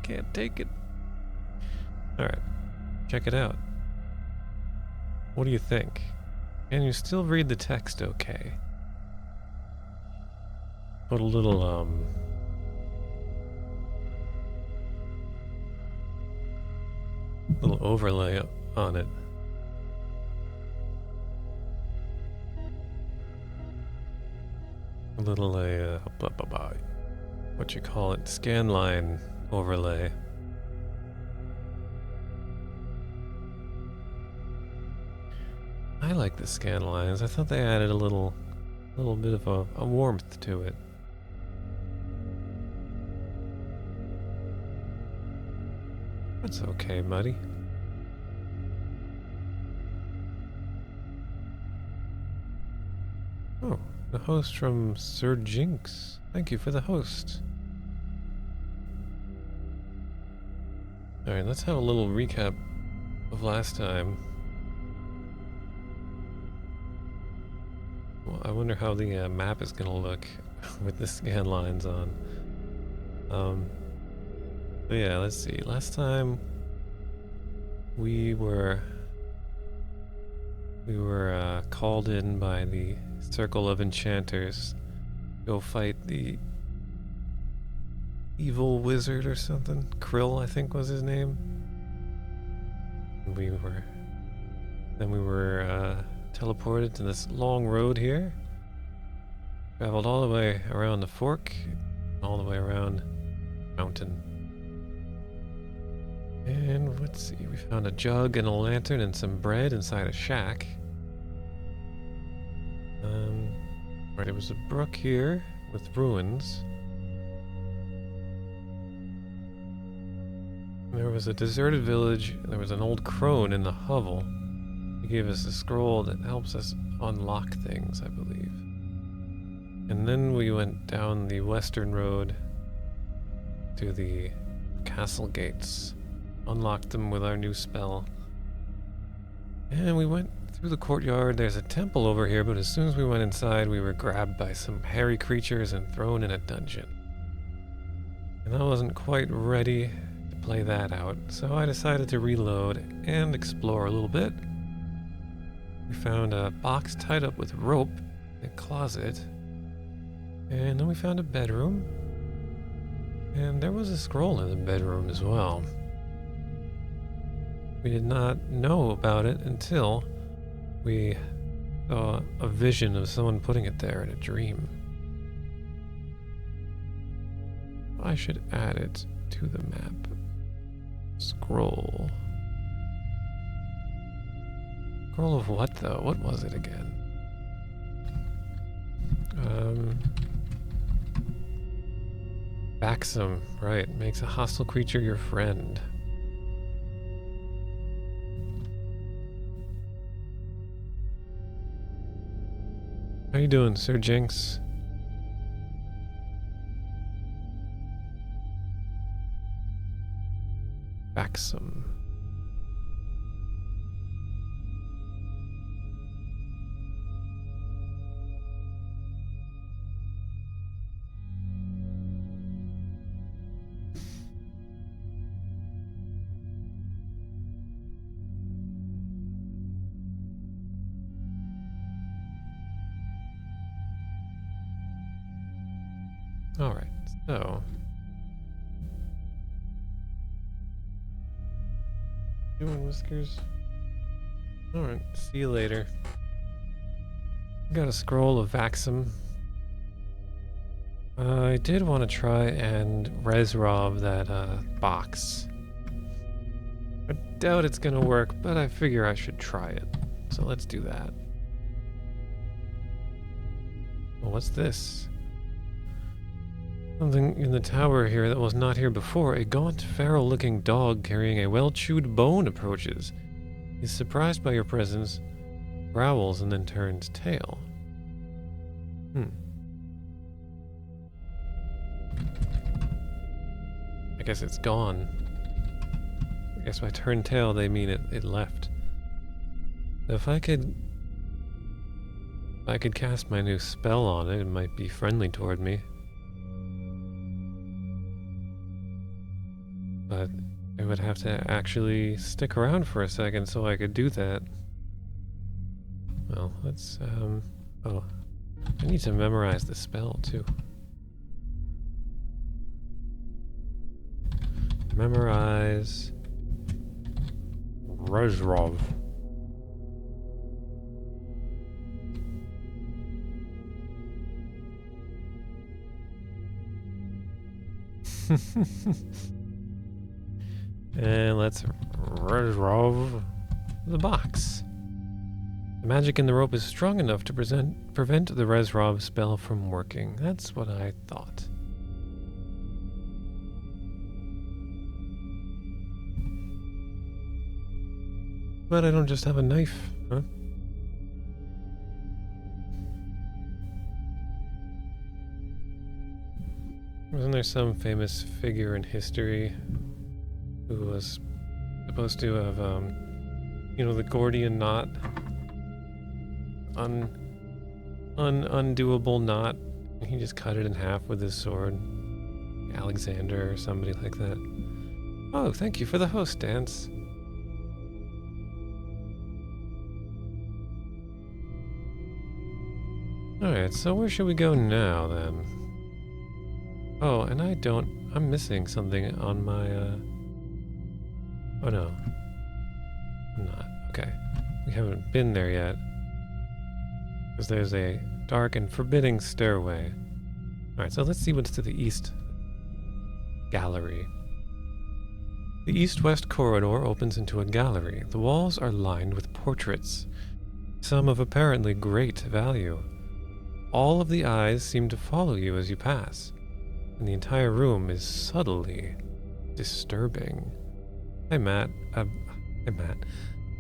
can't take it. Alright, check it out. What do you think? Can you still read the text okay? Put a little, little overlay on it. A little, what you call it, scanline overlay. I like the scan lines. I thought they added a little bit of a warmth to it. That's okay, buddy. Oh, the host from Sir Jinx. Thank you for the host. Alright, let's have a little recap of last time. Well, I wonder how the map is gonna look with the scan lines on. But yeah, let's see. Last time we were called in by the Circle of Enchanters to go fight the evil wizard or something. Krill, I think, was his name. And we were teleported to this long road here. Traveled all the way around the fork, all the way around the mountain. And let's see, we found a jug and a lantern and some bread inside a shack. Right, there was a brook here with ruins. There was a deserted village. There was an old crone in the hovel. He gave us a scroll that helps us unlock things, I believe. And then we went down the western road to the castle gates. Unlocked them with our new spell. And we went through the courtyard. There's a temple over here, but as soon as we went inside, we were grabbed by some hairy creatures and thrown in a dungeon. And I wasn't quite ready to play that out, so I decided to reload and explore a little bit. We found a box tied up with rope in a closet. And then we found a bedroom. And there was a scroll in the bedroom as well. We did not know about it until we saw a vision of someone putting it there in a dream. I should add it to the map. Scroll. Scroll of what, though? What was it again? Baxum, right. Makes a hostile creature your friend. How you doing, Sir Jinx? Baxum. Alright, so... Doing whiskers? Alright, see you later. Got a scroll of Vaxum. I did want to try and Resrov that box. I doubt it's gonna work, but I figure I should try it. So let's do that. Well, what's this? Something in the tower here that was not here before. A gaunt, feral-looking dog carrying a well-chewed bone approaches. He's surprised by your presence, growls, and then turns tail. I guess it's gone. I guess by turn tail they mean it left. If I could cast my new spell on it, it might be friendly toward me. But I would have to actually stick around for a second so I could do that. Well, let's, oh, I need to memorize the spell, too. Memorize Rezrov. And let's Rezrov the box. The magic in the rope is strong enough to prevent the Rezrov spell from working. That's what I thought. But I don't just have a knife, huh? Wasn't there some famous figure in history who was supposed to have, you know, the Gordian knot? Undoable knot. He just cut it in half with his sword. Alexander or somebody like that. Oh, thank you for the host dance. Alright, so where should we go now, then? Oh, and I'm missing something on my, oh no. I'm not. Okay. We haven't been there yet. Because there's a dark and forbidding stairway. Alright, so let's see what's to the east. Gallery. The east-west corridor opens into a gallery. The walls are lined with portraits, some of apparently great value. All of the eyes seem to follow you as you pass, and the entire room is subtly disturbing. Hi, Matt. Hi, Matt.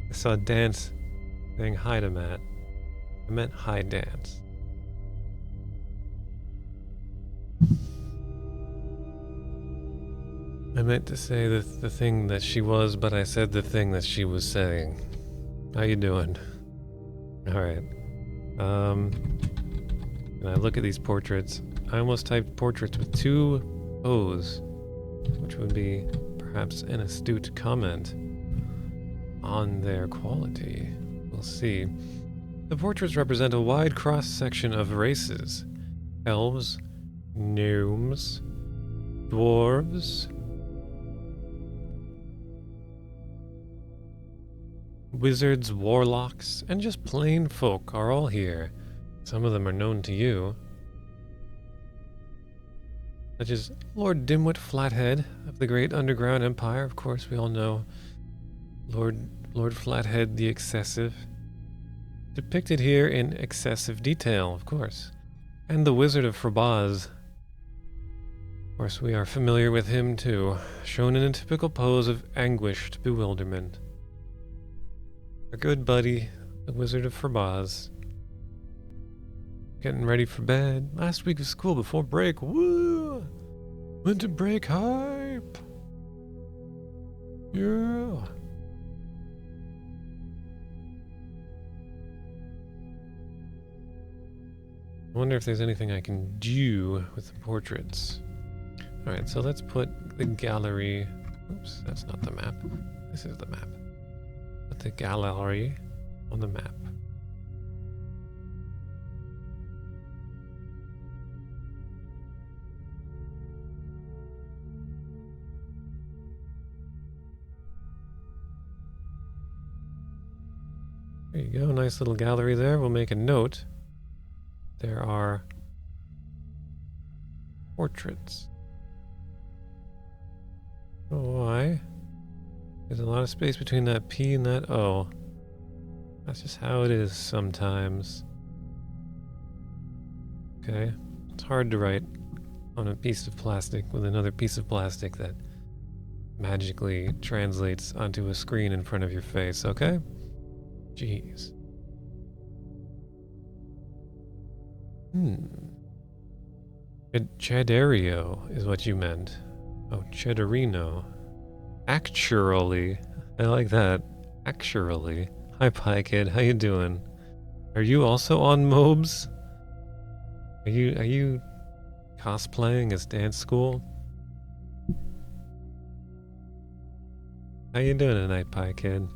I saw Dance saying hi to Matt. I meant hi, Dance. I meant to say the thing that she was, but I said the thing that she was saying. How you doing? Alright. And I look at these portraits. I almost typed portraits with two O's, which would be perhaps an astute comment on their quality. We'll see. The portraits represent a wide cross-section of races. Elves, gnomes, dwarves, wizards, warlocks, and just plain folk are all here. Some of them are known to you, such as Lord Dimwit Flathead of the Great Underground Empire. Of course, we all know Lord Flathead the Excessive, depicted here in excessive detail, of course. And the Wizard of Frabaz. Of course, we are familiar with him too, shown in a typical pose of anguished bewilderment. Our good buddy, the Wizard of Frabaz. Getting ready for bed. Last week of school before break. Woo! Went to break hype. Yeah. I wonder if there's anything I can do with the portraits. Alright, so let's put the gallery... Oops, that's not the map. This is the map. Put the gallery on the map. There you go, nice little gallery there. We'll make a note. There are portraits. Oh, why? There's a lot of space between that P and that O. That's just how it is sometimes. Okay, it's hard to write on a piece of plastic with another piece of plastic that magically translates onto a screen in front of your face, okay? Jeez. Cheddario is what you meant. Oh, Cheddarino. Actually. I like that. Actually. Hi, Pie Kid. How you doing? Are you also on Mobs? Are you cosplaying as dance school? How you doing tonight, Pie Kid?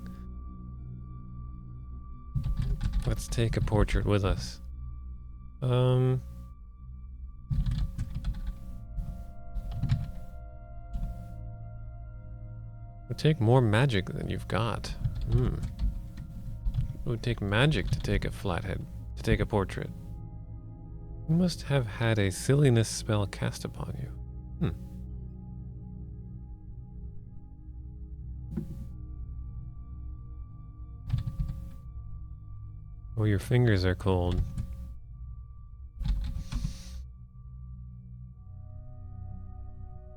Let's take a portrait with us. We'll take more magic than you've got. It would take magic to take a flathead, to take a portrait. You must have had a silliness spell cast upon you. Oh, your fingers are cold.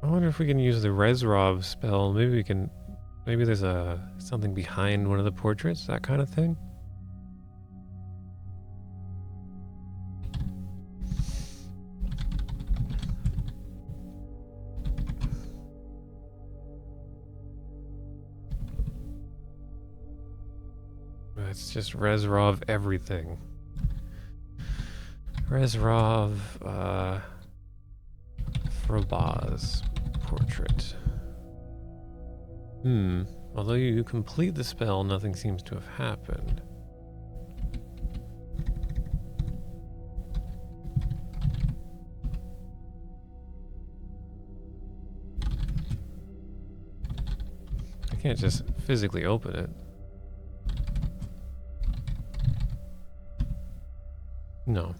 I wonder if we can use the Resrov spell. Maybe we can... Maybe there's something behind one of the portraits, that kind of thing. It's just Resrov everything. Resrov, Frobaz portrait. Although you complete the spell, nothing seems to have happened. I can't just physically open it. No.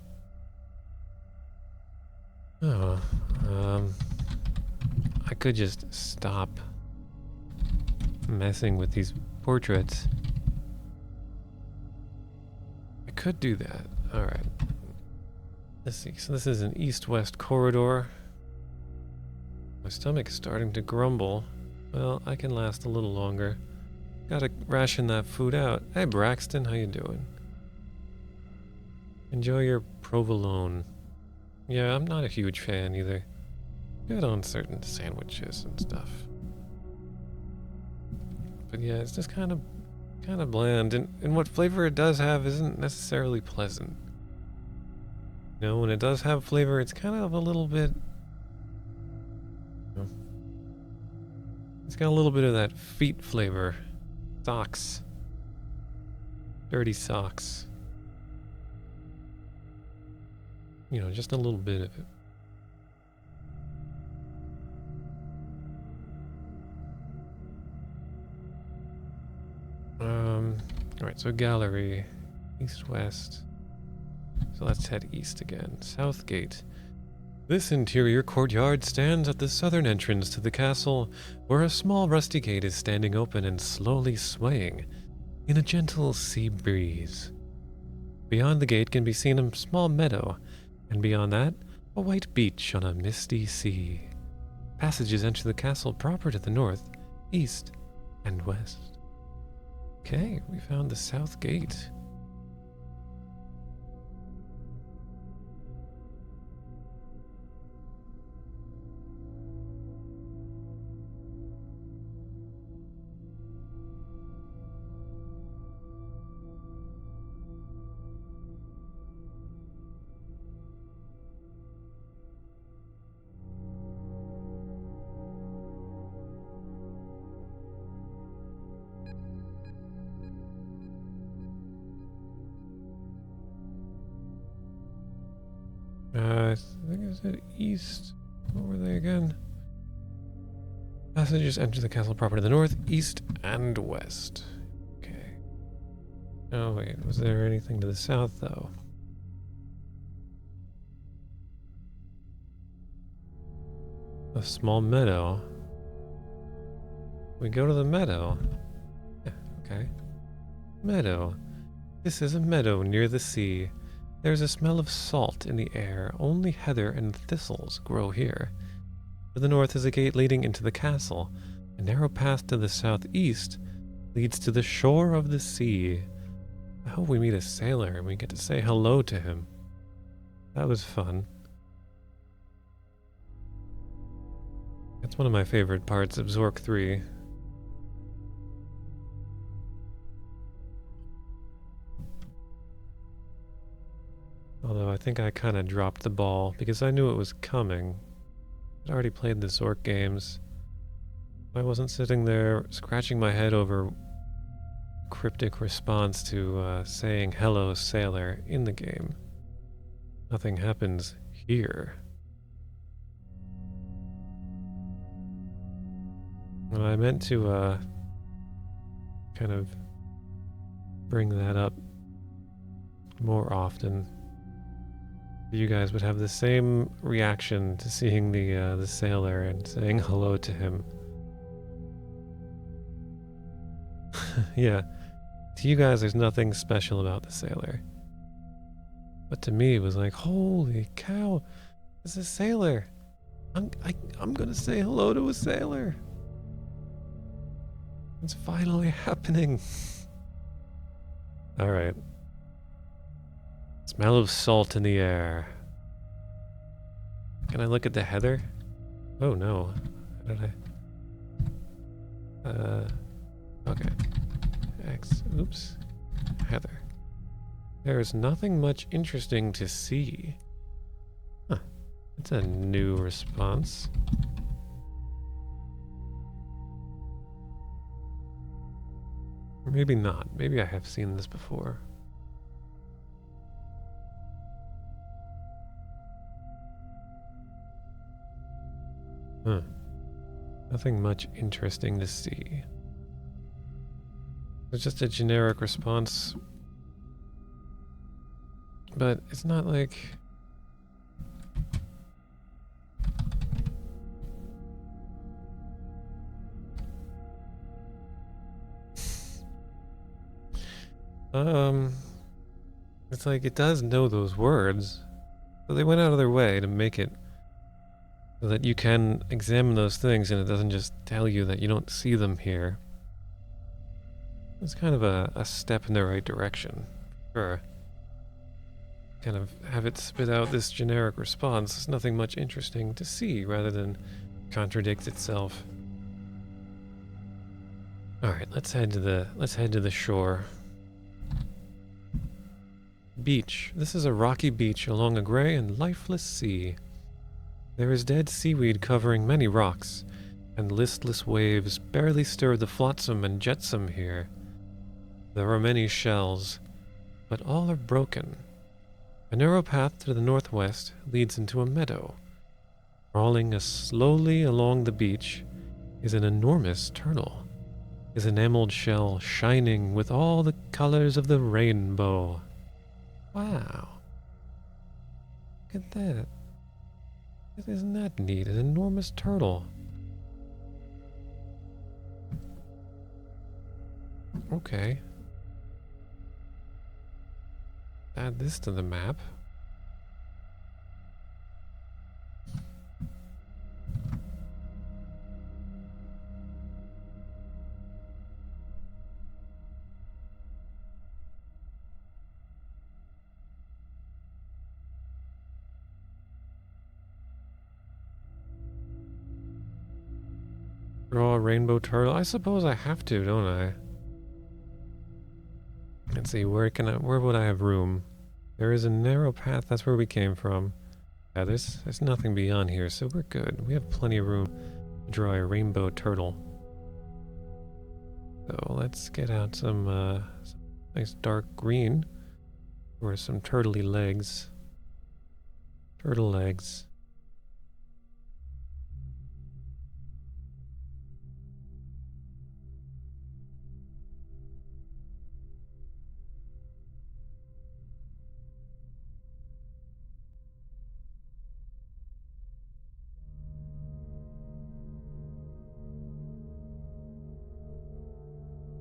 Oh, I could just stop messing with these portraits. I could do that. Alright. Let's see. So this is an east-west corridor. My stomach's starting to grumble. Well, I can last a little longer. Gotta ration that food out. Hey, Braxton, how you doing? Enjoy your provolone. Yeah, I'm not a huge fan either. Good on certain sandwiches and stuff. But yeah, it's just kind of bland, and what flavor it does have isn't necessarily pleasant. You know, when it does have flavor, it's kind of a little bit... You know, it's got a little bit of that feet flavor. Socks. Dirty socks. You know, just a little bit of it. Alright, so gallery, east-west. So let's head east again. South gate. This interior courtyard stands at the southern entrance to the castle, where a small rusty gate is standing open and slowly swaying in a gentle sea breeze. Beyond the gate can be seen a small meadow, and beyond that, a white beach on a misty sea. Passages enter the castle proper to the north, east, and west. Okay, we found the south gate. I think I said east. What were they again? Passages enter the castle proper to the north, east, and west. Okay. Oh wait, was there anything to the south though? A small meadow. We go to the meadow. Yeah, okay. Meadow. This is a meadow near the sea. There's a smell of salt in the air. Only heather and thistles grow here. To the north is a gate leading into the castle. A narrow path to the southeast leads to the shore of the sea. I hope we meet a sailor and we get to say hello to him. That was fun. That's one of my favorite parts of Zork 3. Although I think I kind of dropped the ball because I knew it was coming. I'd already played the Zork games. I wasn't sitting there scratching my head over cryptic response to saying hello sailor in the game. Nothing happens here. And I meant to kind of bring that up more often. You guys would have the same reaction to seeing the sailor and saying hello to him. Yeah, to you guys there's nothing special about the sailor. But to me it was like, holy cow, it's a sailor. I'm gonna say hello to a sailor. It's finally happening. Alright. Smell of salt in the air. Can I look at the heather? Oh no. How did I? Okay. X. Oops. Heather. There is nothing much interesting to see. Huh. That's a new response. Or maybe not. Maybe I have seen this before. Huh. Nothing much interesting to see. It's just a generic response. But it's not like... It's like it does know those words. So they went out of their way to make it so that you can examine those things and it doesn't just tell you that you don't see them here. It's kind of a step in the right direction. Sure. Kind of have it spit out this generic response. There's nothing much interesting to see rather than contradict itself. Alright, let's head to the shore. Beach. This is a rocky beach along a gray and lifeless sea. There is dead seaweed covering many rocks, and listless waves barely stir the flotsam and jetsam here. There are many shells, but all are broken. A narrow path to the northwest leads into a meadow. Crawling slowly along the beach is an enormous turtle, his enameled shell shining with all the colors of the rainbow. Wow. Look at that. Isn't that neat? An enormous turtle. Okay. Add this to the map. Draw a rainbow turtle. I suppose I have to, don't I? Let's see, where would I have room? There is a narrow path, that's where we came from. Yeah, there's nothing beyond here, so we're good. We have plenty of room to draw a rainbow turtle. So let's get out some nice dark green for some turtley legs. Turtle legs.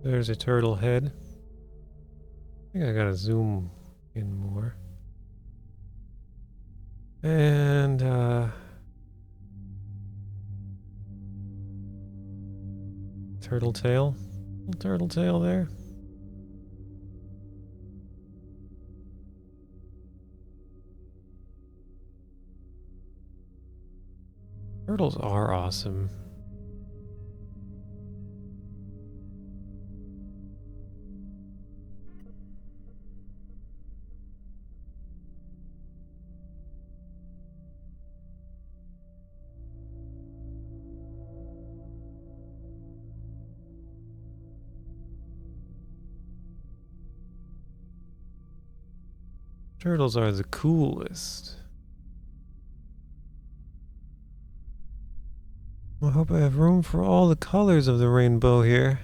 There's a turtle head. I think I gotta zoom in more. And, turtle tail. Little turtle tail there. Turtles are awesome. Turtles are the coolest. I hope I have room for all the colors of the rainbow here.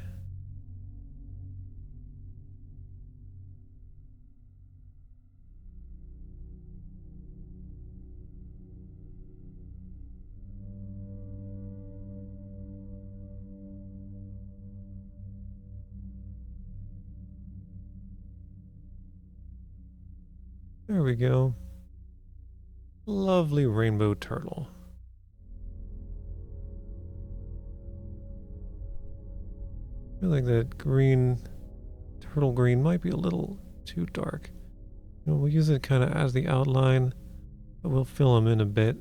There we go. Lovely rainbow turtle. I feel like that green, turtle green might be a little too dark. You know, we'll use it kind of as the outline, but we'll fill him in a bit.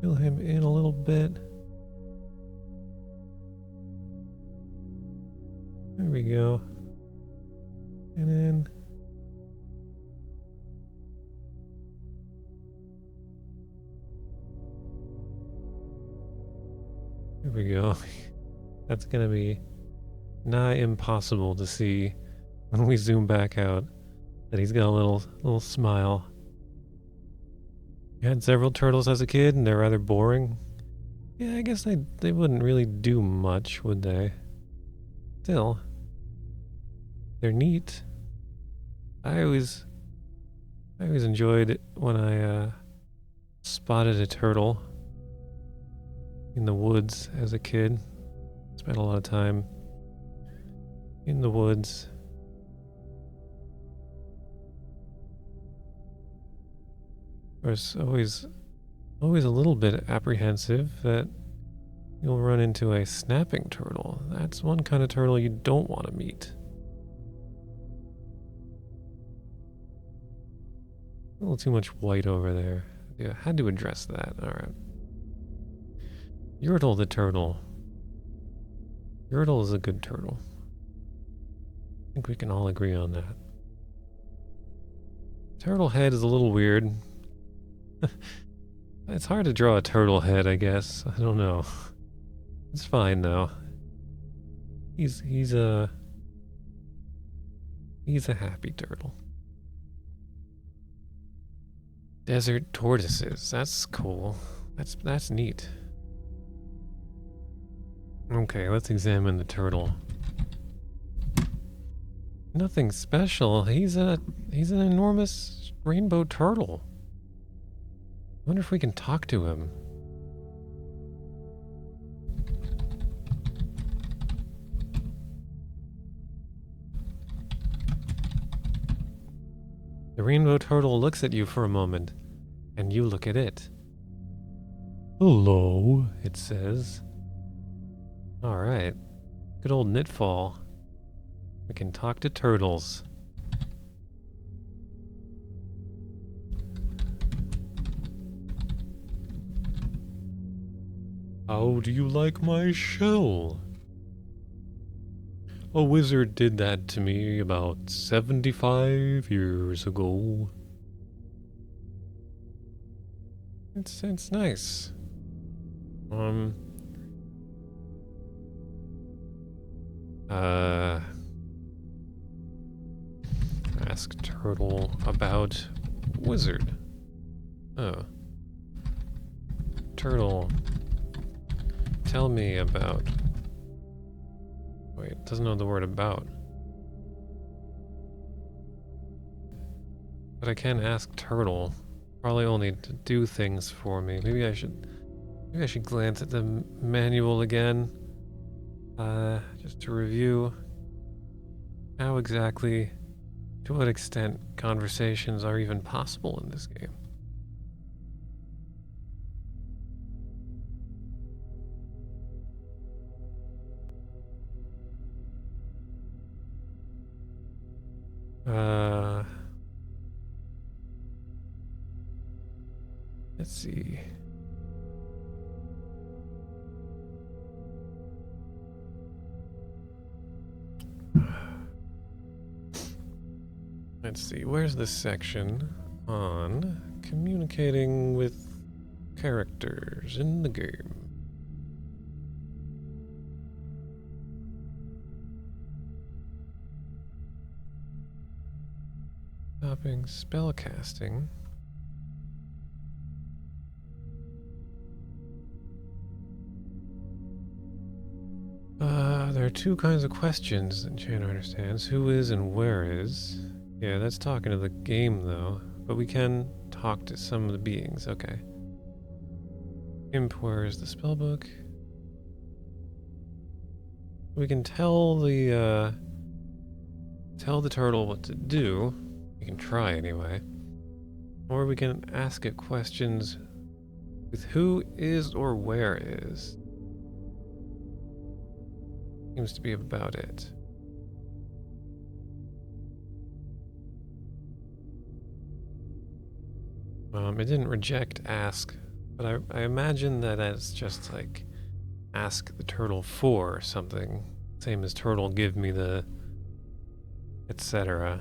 Fill him in a little bit. There we go. And then there we go. That's gonna be nigh impossible to see when we zoom back out that he's got a little smile. You had several turtles as a kid and they're rather boring. Yeah, I guess they wouldn't really do much, would they? Still, they're neat. I always enjoyed it when I spotted a turtle in the woods as a kid. Spent a lot of time in the woods. I was always a little bit apprehensive that you'll run into a snapping turtle. That's one kind of turtle you don't want to meet. A little too much white over there. Yeah, had to address that. Alright. Yertle the turtle. Yertle is a good turtle. I think we can all agree on that. Turtle head is a little weird. It's hard to draw a turtle head, I guess. I don't know. It's fine though. He's a happy turtle. Desert tortoises. That's cool. That's neat. Okay, let's examine the turtle. Nothing special. He's an enormous rainbow turtle. I wonder if we can talk to him. The rainbow turtle looks at you for a moment, and you look at it. Hello, it says. Alright. Good old Knitfall. We can talk to turtles. How do you like my shell? A wizard did that to me about 75 years ago. It's nice. Ask turtle about wizard. Oh. Turtle, tell me about... Wait, doesn't know the word about. But I can ask turtle. Probably only to do things for me. Maybe I should glance at the manual again. Just to review how exactly, to what extent conversations are even possible in this game. Let's see. Let's see, where's this section on communicating with characters in the game? Stopping spell casting. There are two kinds of questions that Enchanter understands. Who is and where is? Yeah, that's talking to the game though. But we can talk to some of the beings, okay. Imp, where is the spellbook? We can tell the turtle what to do. We can try anyway. Or we can ask it questions with who is or where is. Seems to be about it. It didn't reject ask, but I imagine that it's just like ask the turtle for something. Same as turtle give me the etc.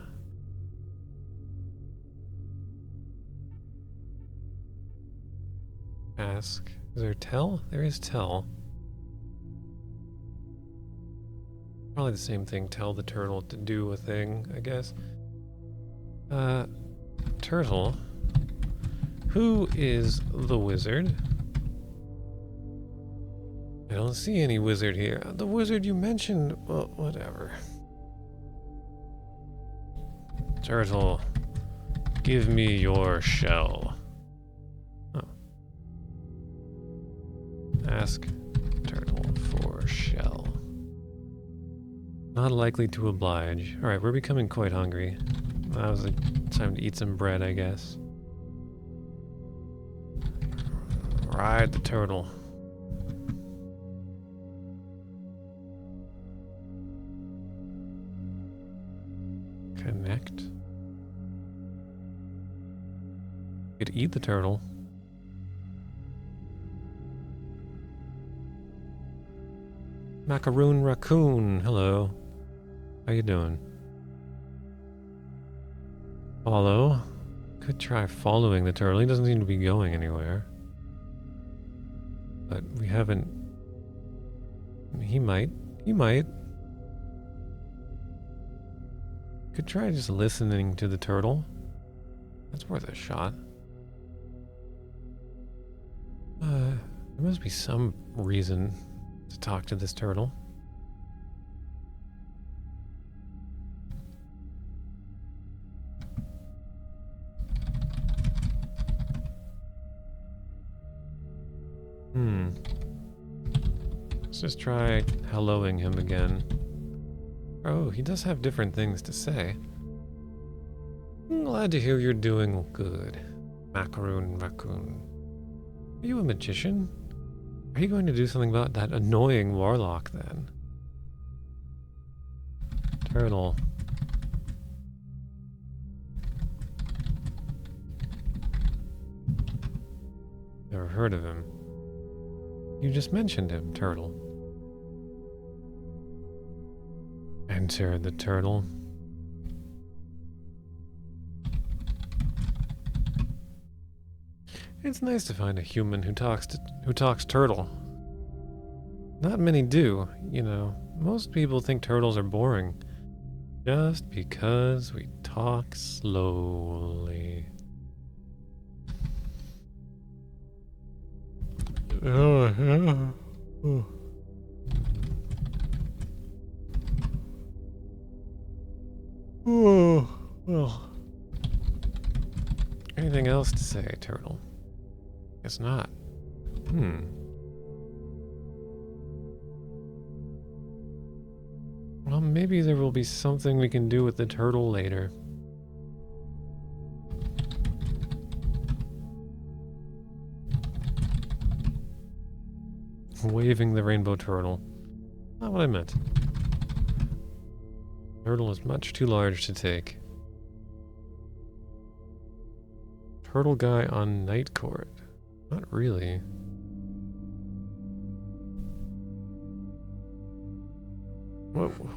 Ask. Is there tell? There is tell. Probably the same thing, tell the turtle to do a thing, I guess. Turtle. Who is the wizard? I don't see any wizard here. The wizard you mentioned, well, whatever. Turtle, give me your shell. Oh. Ask turtle for shell. Not likely to oblige. Alright, we're becoming quite hungry. That was the time to eat some bread, I guess. Ride the turtle. Connect. Could eat the turtle. Macaroon raccoon, hello. How you doing? Follow. Could try following the turtle. He doesn't seem to be going anywhere. But we haven't... He might. He might. Could try just listening to the turtle. That's worth a shot. There must be some reason to talk to this turtle. Let's just try helloing him again. Oh, he does have different things to say. I'm glad to hear you're doing good, Macaroon Raccoon. Are you a magician? Are you going to do something about that annoying warlock then? Turtle. Never heard of him. You just mentioned him, Turtle. Enter the turtle. It's nice to find a human who talks turtle. Not many do, you know. Most people think turtles are boring. Just because we talk slowly. Oh, yeah. Oh. Oh, well. Anything else to say, turtle? Guess not. Well, maybe there will be something we can do with the turtle later. Waving the rainbow turtle. Not what I meant. Turtle is much too large to take. Turtle guy on night court. Not really.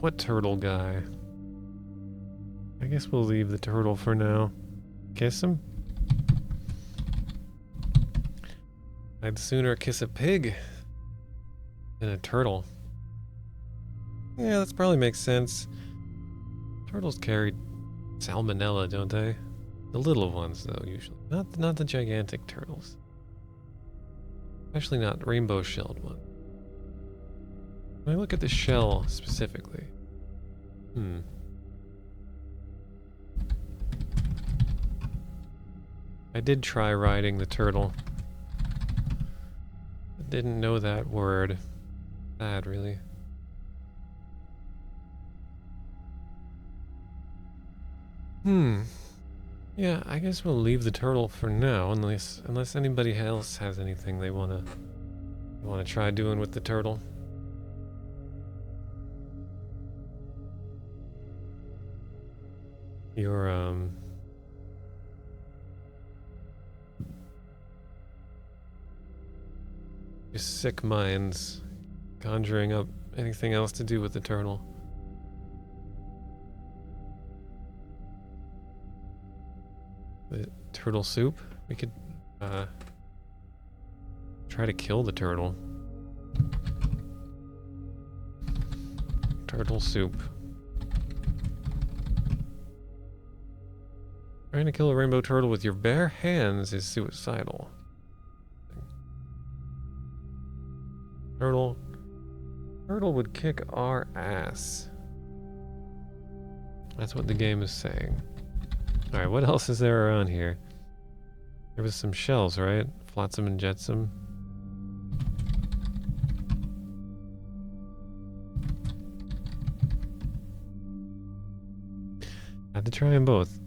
What turtle guy? I guess we'll leave the turtle for now. Kiss him? I'd sooner kiss a pig than a turtle. Yeah, that probably makes sense. Turtles carried salmonella, don't they? The little ones, though, usually. Not the gigantic turtles. Especially not rainbow-shelled one. When I look at the shell specifically. I did try riding the turtle. I didn't know that word. Bad, really. Yeah, I guess we'll leave the turtle for now, unless anybody else has anything they wanna try doing with the turtle. Your sick minds conjuring up anything else to do with the turtle. The turtle soup? We could try to kill the turtle. Turtle soup. Trying to kill a rainbow turtle with your bare hands is suicidal. Turtle would kick our ass. That's what the game is saying. Alright, what else is there around here? There was some shells, right? Flotsam and jetsam. Had to try them both.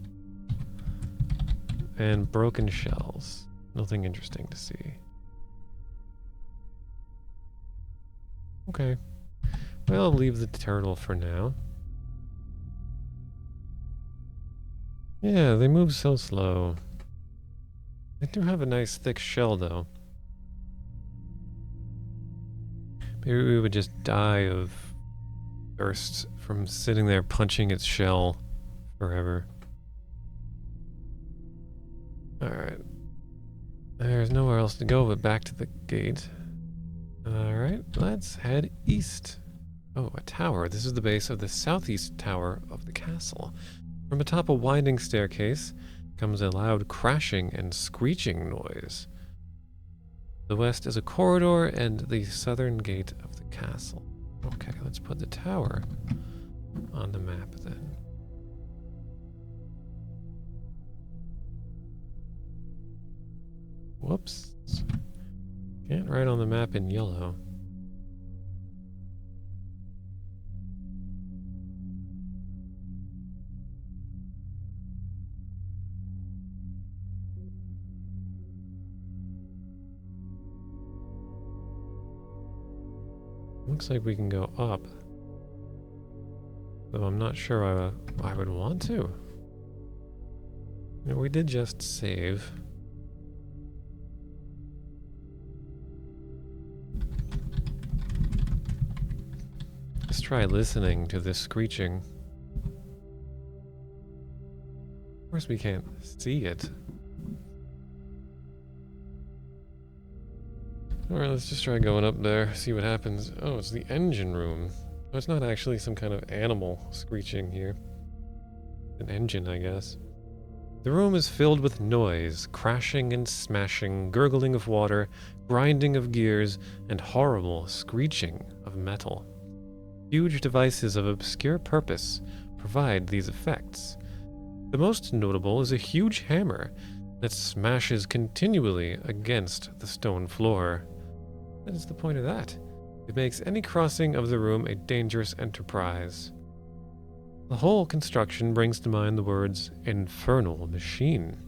And broken shells. Nothing interesting to see. Okay. Well, I'll leave the turtle for now. Yeah, they move so slow. They do have a nice thick shell, though. Maybe we would just die of thirst from sitting there punching its shell forever. Alright. There's nowhere else to go but back to the gate. Alright, let's head east. Oh, a tower. This is the base of the southeast tower of the castle. From atop a winding staircase comes a loud crashing and screeching noise. The west is a corridor and the southern gate of the castle. Okay, let's put the tower on the map then. Whoops. Can't write on the map in yellow. Looks like we can go up. Though I'm not sure I would want to. You know, we did just save. Let's try listening to this screeching. Of course we can't see it. Alright, let's just try going up there, see what happens. Oh, it's the engine room. Oh, it's not actually some kind of animal screeching here. An engine, I guess. The room is filled with noise, crashing and smashing, gurgling of water, grinding of gears, and horrible screeching of metal. Huge devices of obscure purpose provide these effects. The most notable is a huge hammer that smashes continually against the stone floor. What is the point of that? It makes any crossing of the room a dangerous enterprise. The whole construction brings to mind the words, infernal machine.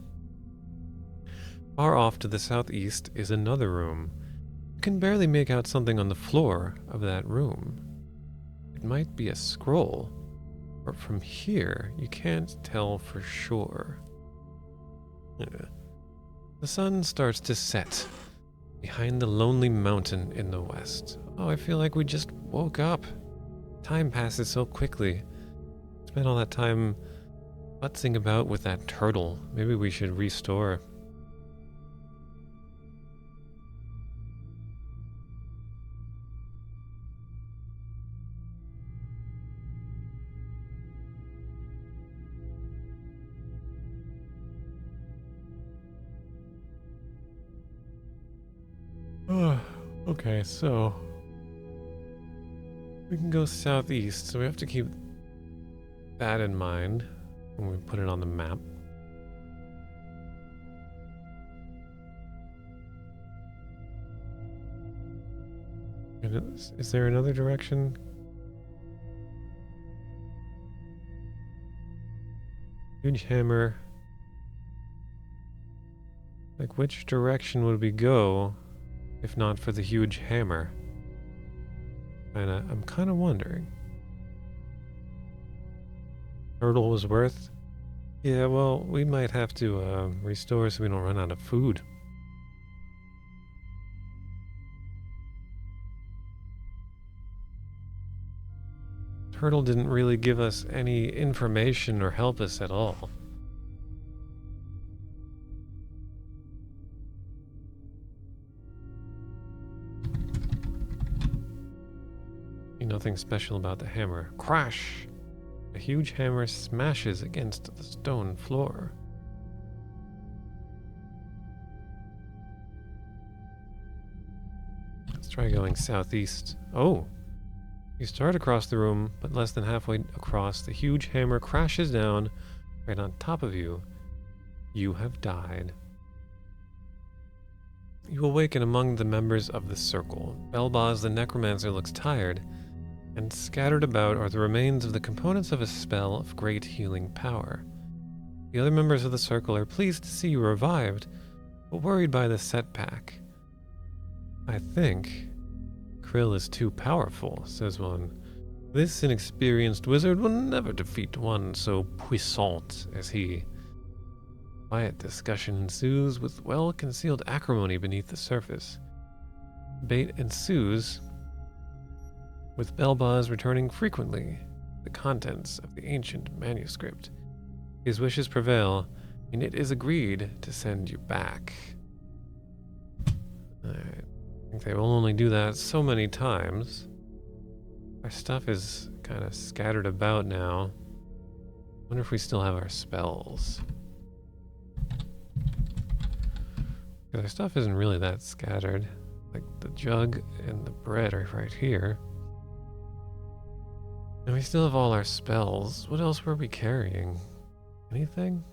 Far off to the southeast is another room. You can barely make out something on the floor of that room. It might be a scroll, but from here you can't tell for sure. The sun starts to set behind the lonely mountain in the west. Oh, I feel like we just woke up. Time passes so quickly. Spent all that time futzing about with that turtle. Maybe we should restore. Okay, so we can go southeast, so we have to keep that in mind when we put it on the map. And is there another direction? Huge hammer. Like, which direction would we go if not for the huge hammer? And I'm kind of wondering. Turtle was worth? Yeah, well, we might have to restore so we don't run out of food. Turtle didn't really give us any information or help us at all. Nothing special about the hammer. Crash! A huge hammer smashes against the stone floor. Let's try going southeast. Oh! You start across the room, but less than halfway across, the huge hammer crashes down right on top of you. You have died. You awaken among the members of the circle. Belbaz the necromancer looks tired, and scattered about are the remains of the components of a spell of great healing power. The other members of the circle are pleased to see you revived, but worried by the setback. I think Krill is too powerful, says one. This inexperienced wizard will never defeat one so puissant as he. Quiet discussion ensues with well-concealed acrimony beneath the surface. Debate ensues, with Belbaz returning frequently the contents of the ancient manuscript. His wishes prevail, and it is agreed to send you back. I think they will only do that so many times. Our stuff is kind of scattered about now. Wonder if we still have our spells. Because our stuff isn't really that scattered. Like the jug and the bread are right here. And we still have all our spells. What else were we carrying? Anything?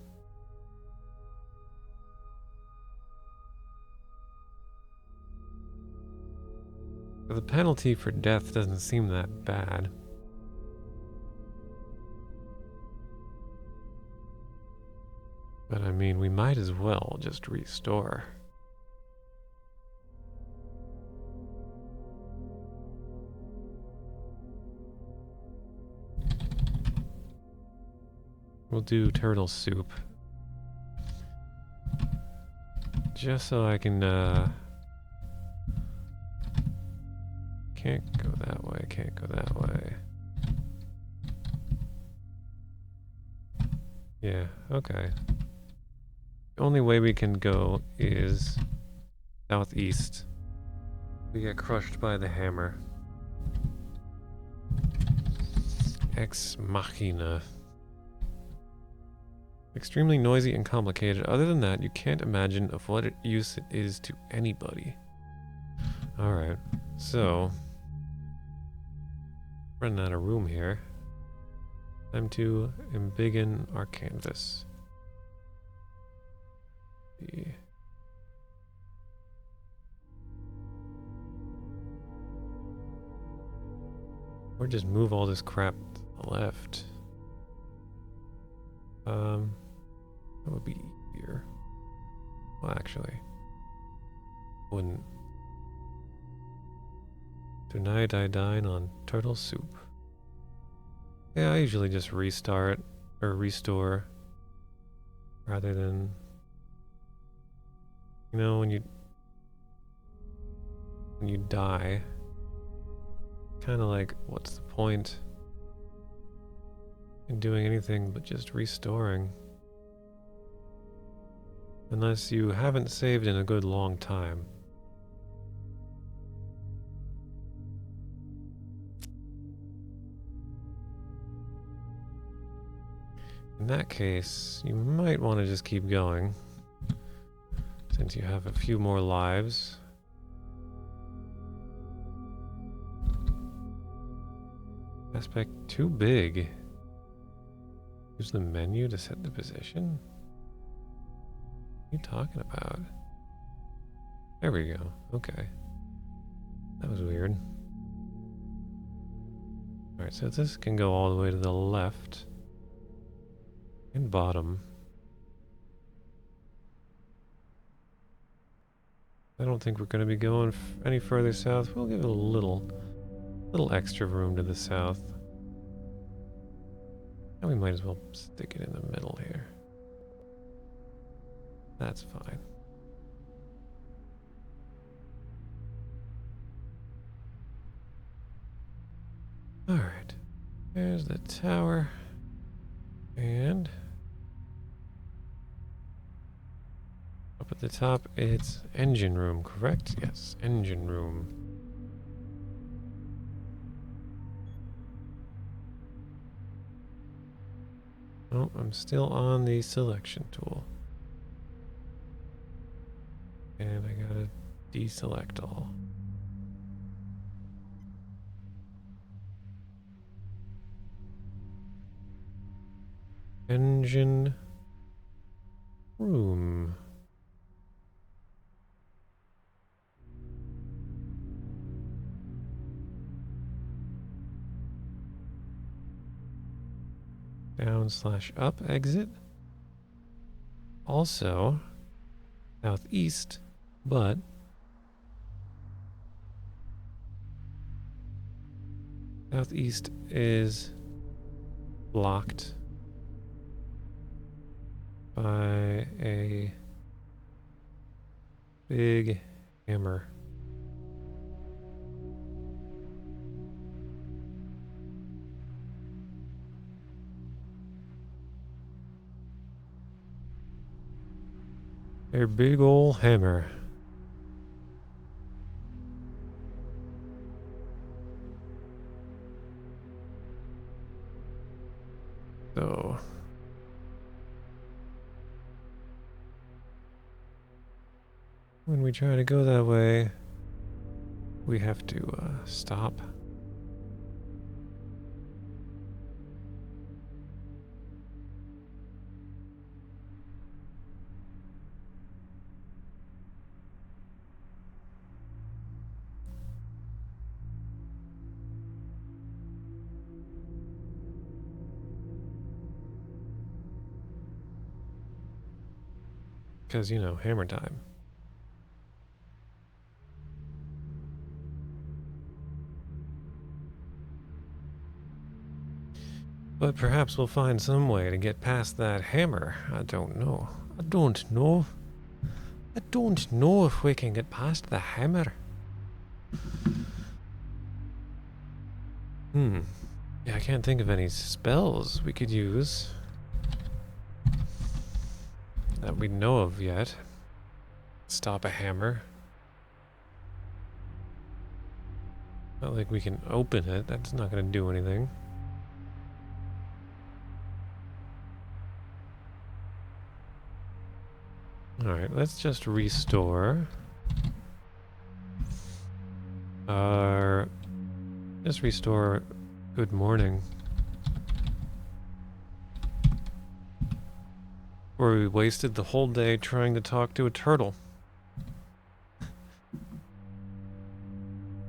The penalty for death doesn't seem that bad. But I mean, we might as well just restore. We'll do turtle soup. Just so I can, can't go that way, can't go that way. Yeah, okay. The only way we can go is southeast. We get crushed by the hammer. Ex Machina. Extremely noisy and complicated. Other than that, you can't imagine of what use it is to anybody. Alright, so running out of room here. Time to embiggen our canvas. Or just move all this crap to the left. That would be easier. Well, actually, wouldn't. Tonight I dine on turtle soup. Yeah, I usually just restart or restore rather than, you know, when you die, kind of like, what's the point in doing anything but just restoring? Unless you haven't saved in a good long time. In that case, you might want to just keep going, since you have a few more lives. Aspect too big. Use the menu to set the position? What are you talking about? There we go. Okay. That was weird. Alright, so this can go all the way to the left and bottom. I don't think we're going to be going any further south. We'll give it a little extra room to the south. And we might as well stick it in the middle here. That's fine. Alright. There's the tower. And up at the top, it's engine room, correct? Yes, engine room. Oh, I'm still on the selection tool. And I gotta deselect all. Engine room. Down/up exit. Also southeast, but southeast is blocked by a big hammer. A big ol' hammer. So when we try to go that way, we have to stop. Because, you know, hammer time. But perhaps we'll find some way to get past that hammer. I don't know. I don't know. I don't know if we can get past the hammer. Yeah, I can't think of any spells we could use that we know of yet. Stop a hammer. Not like we can open it. That's not going to do anything. Alright, let's just restore our... Just restore good morning. Where we wasted the whole day trying to talk to a turtle.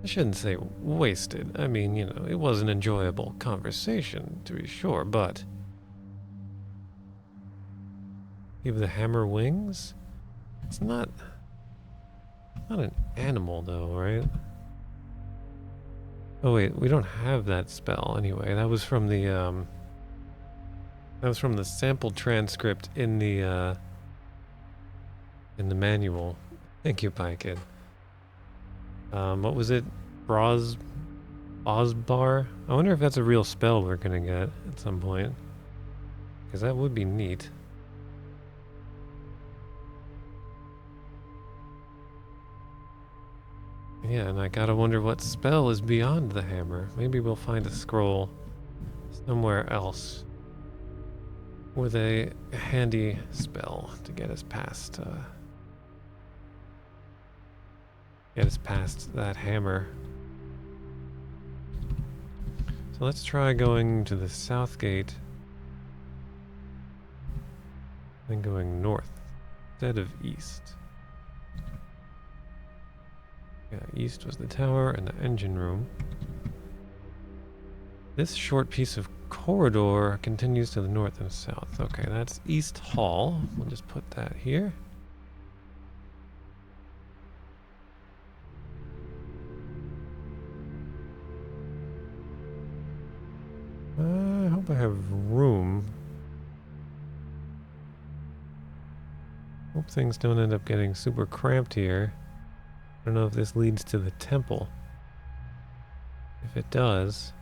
I shouldn't say wasted. I mean, you know, it was an enjoyable conversation, to be sure, but... Give the hammer wings? It's not an animal, though, right? Oh wait, we don't have that spell anyway. That was from the sample transcript in the manual. Thank you, Pie Kid. What was it? Osbar? I wonder if that's a real spell we're gonna get at some point. Because that would be neat. Yeah, and I gotta wonder what spell is beyond the hammer. Maybe we'll find a scroll somewhere else with a handy spell to get us past that hammer. So let's try going to the south gate, then going north instead of east. Yeah, east was the tower and the engine room. This short piece of corridor continues to the north and south. Okay, that's East Hall. We'll just put that here. I hope I have room. Hope things don't end up getting super cramped here. I don't know if this leads to the temple. If it does,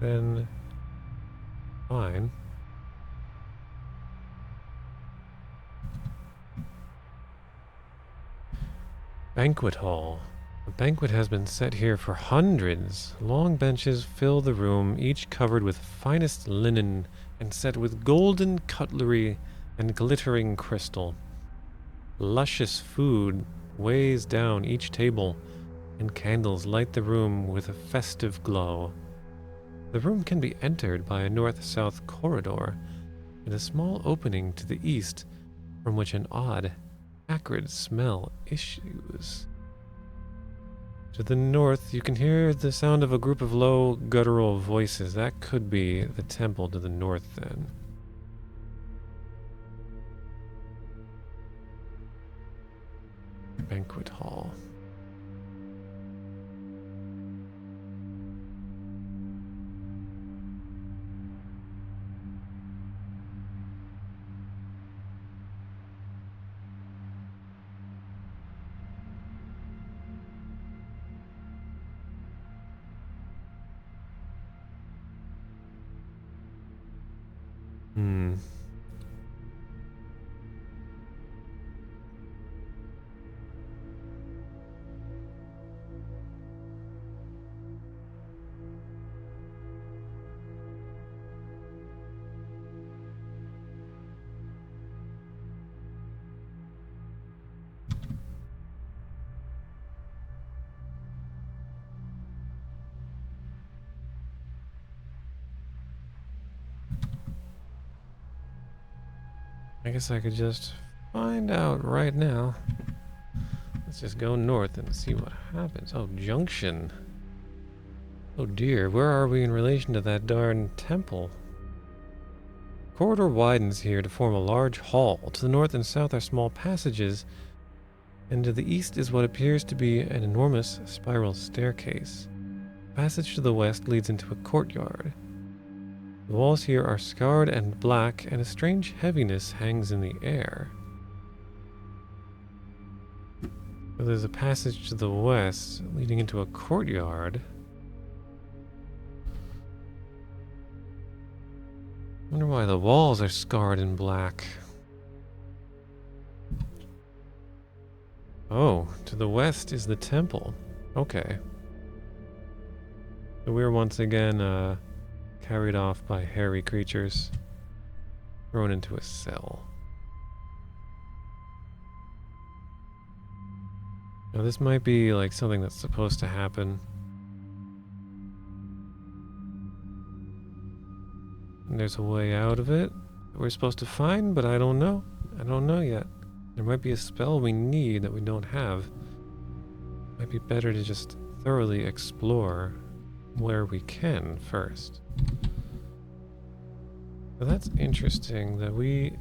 then fine. Banquet hall. A banquet has been set here for hundreds. Long benches fill the room, each covered with finest linen and set with golden cutlery and glittering crystal. Luscious food weighs down each table, and candles light the room with a festive glow. The room can be entered by a north-south corridor and a small opening to the east from which an odd, acrid smell issues. To the north, you can hear the sound of a group of low, guttural voices. That could be the temple to the north, then. Banquet hall. Hmm. I guess I could just find out right now. Let's just go north and see what happens. Oh, junction. Oh dear, where are we in relation to that darn temple? Corridor widens here to form a large hall. To the north and south are small passages, and to the east is what appears to be an enormous spiral staircase. The passage to the west leads into a courtyard. The walls here are scarred and black, and a strange heaviness hangs in the air. So there's a passage to the west leading into a courtyard. I wonder why the walls are scarred and black. Oh, to the west is the temple. Okay. So we're once again carried off by hairy creatures, thrown into a cell. Now this might be like something that's supposed to happen. And there's a way out of it that we're supposed to find, but I don't know. I don't know yet. There might be a spell we need that we don't have. Might be better to just thoroughly explore where we can first. So that's interesting that we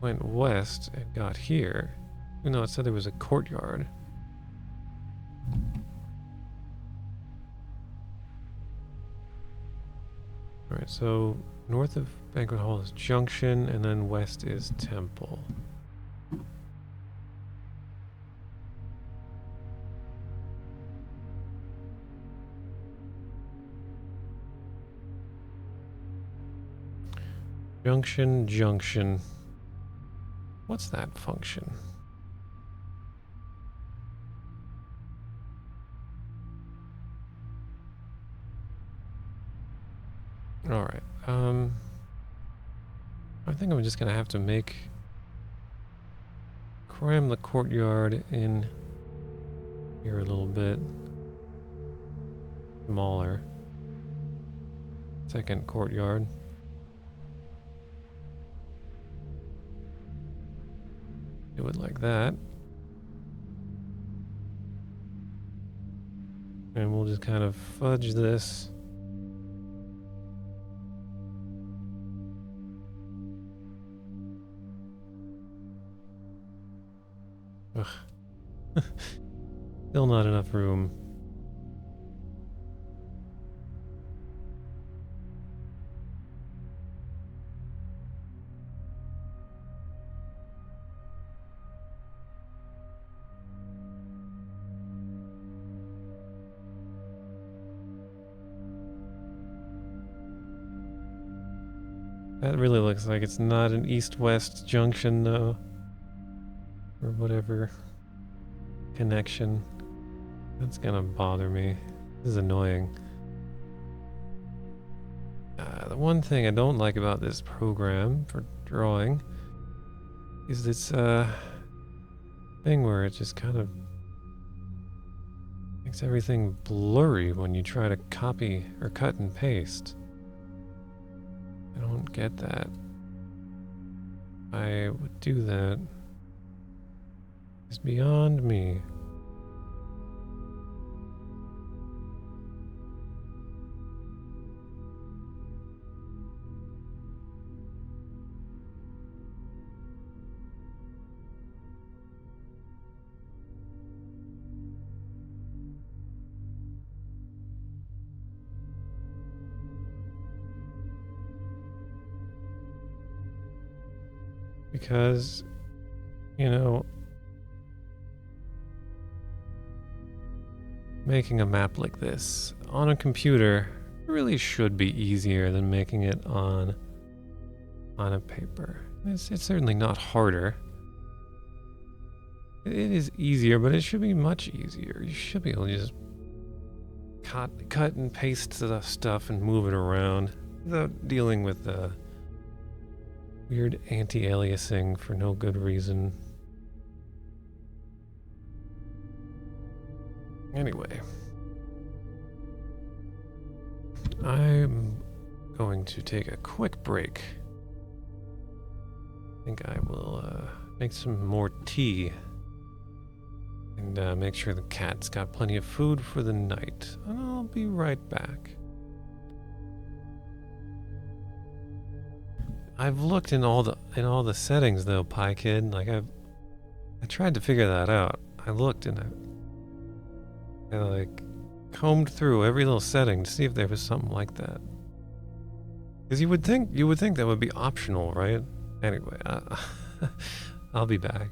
went west and got here, even though it said there was a courtyard. Alright, so north of Banquet Hall is Junction, and then west is Temple. Junction, junction. What's that function? Alright, I think I'm just gonna have to cram the courtyard in here a little bit. smaller. Second courtyard. Do it like that. And we'll just kind of fudge this. Ugh. Still not enough room. That really looks like it's not an east-west junction, though. Or whatever connection. That's gonna bother me. This is annoying. The one thing I don't like about this program for drawing is this thing where it just kind of makes everything blurry when you try to copy or cut and paste. I don't get that. I would do that. It's beyond me. Because, you know, making a map like this on a computer really should be easier than making it on a paper. It's certainly not harder. It is easier, but it should be much easier. You should be able to just cut and paste the stuff and move it around without dealing with the weird anti-aliasing for no good reason. Anyway, I'm going to take a quick break. I think I will make some more tea and make sure the cat's got plenty of food for the night. And I'll be right back. I've looked in all the settings though, Pie Kid. Like I tried to figure that out. I looked and I like combed through every little setting to see if there was something like that. Because you would think that would be optional, right? Anyway, I'll be back.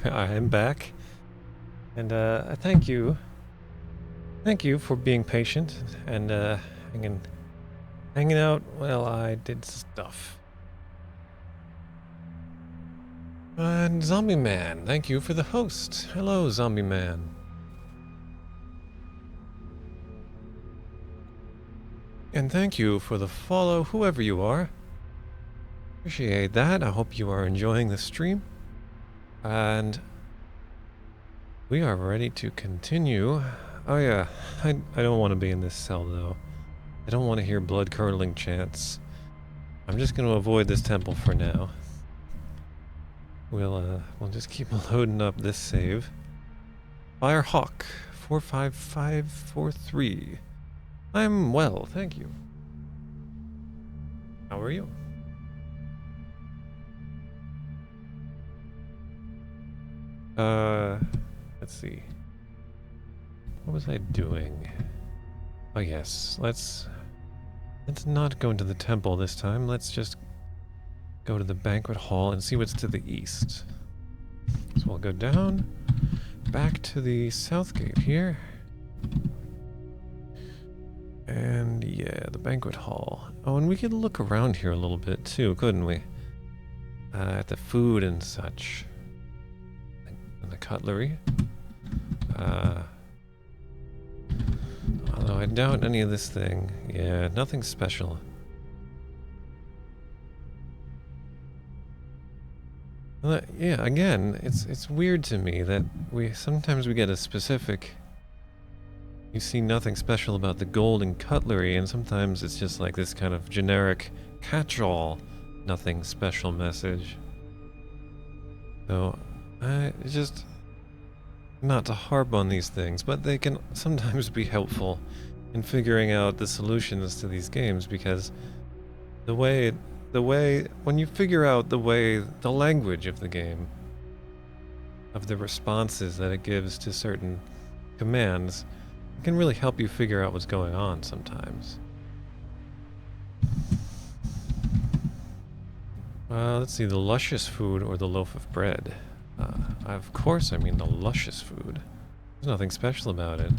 I am back. And thank you. Thank you for being patient and hanging out while I did stuff. And Zombie Man, thank you for the host. Hello, Zombie Man. And thank you for the follow, whoever you are. Appreciate that. I hope you are enjoying the stream. And we are ready to continue. Oh yeah, I don't want to be in this cell though. I don't want to hear blood-curdling chants. I'm just going to avoid this temple for now. We'll just keep loading up this save. Firehawk 45543. I'm well, thank you. How are you? Let's see. What was I doing? Oh yes, let's not go into the temple this time. Let's just go to the banquet hall and see what's to the east. So we'll go down, back to the south gate here. And yeah, the banquet hall. Oh, and we could look around here a little bit too, couldn't we? At the food and such. And the cutlery. Although I doubt any of this thing. Yeah, nothing special. Yeah, again, it's weird to me that sometimes we get a specific. You see nothing special about the gold and cutlery, and sometimes it's just like this kind of generic catch-all, nothing special message. So, just not to harp on these things, but they can sometimes be helpful in figuring out the solutions to these games, because the way when you figure out the language of the game, of the responses that it gives to certain commands, it can really help you figure out what's going on sometimes. Let's see, the luscious food or the loaf of bread. Of course, I mean the luscious food. There's nothing special about it.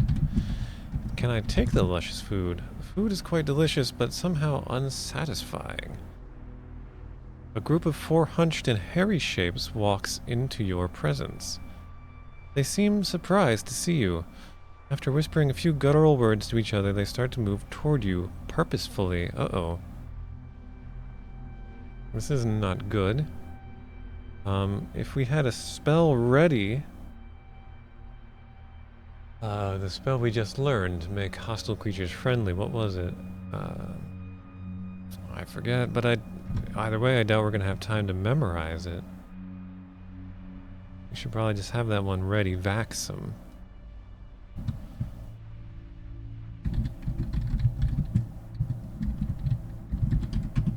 Can I take the luscious food? The food is quite delicious, but somehow unsatisfying. A group of 4 hunched and hairy shapes walks into your presence. They seem surprised to see you. After whispering a few guttural words to each other, they start to move toward you purposefully. Uh-oh. This is not good. If we had a spell ready... the spell we just learned to make hostile creatures friendly, what was it? I forget, but either way, I doubt we're gonna have time to memorize it. We should probably just have that one ready. Vaxum.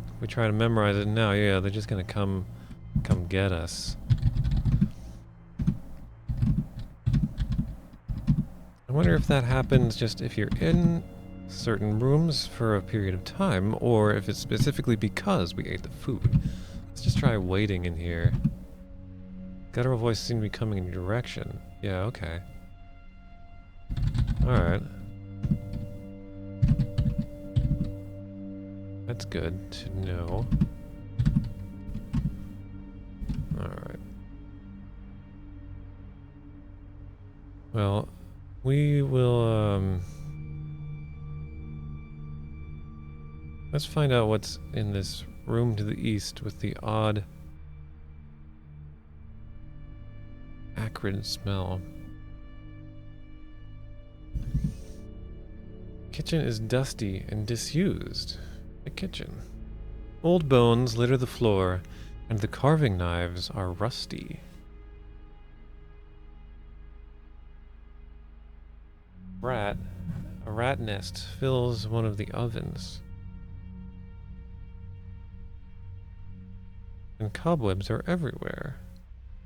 If we try to memorize it now, yeah, they're just gonna come get us. I wonder if that happens just if you're in certain rooms for a period of time, or if it's specifically because we ate the food. Let's just try waiting in here. Guttural voices seem to be coming in your direction. Yeah, okay. Alright. That's good to know. Alright. Well, we will, let's find out what's in this room to the east with the odd, acrid smell. Kitchen is dusty and disused. The kitchen. Old bones litter the floor, and the carving knives are rusty. A rat nest fills one of the ovens. And cobwebs are everywhere.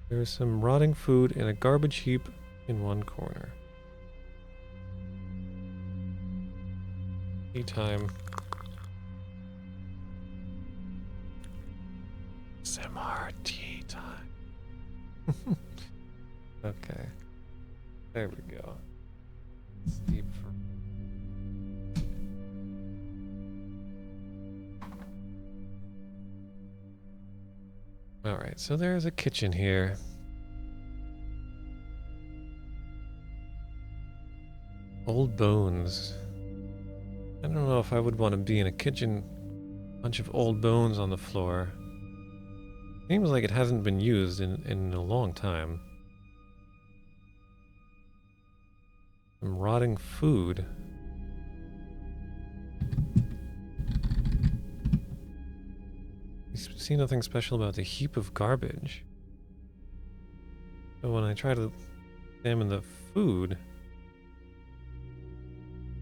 There is some rotting food in a garbage heap in one corner. Tea time. SMR tea time. Okay. There we go. Steep for... Alright, so there's a kitchen here. Old bones. I don't know if I would want to be in a kitchen. Bunch of old bones on the floor. Seems like it hasn't been used in a long time. Some rotting food. You see nothing special about the heap of garbage. But when I try to examine the food,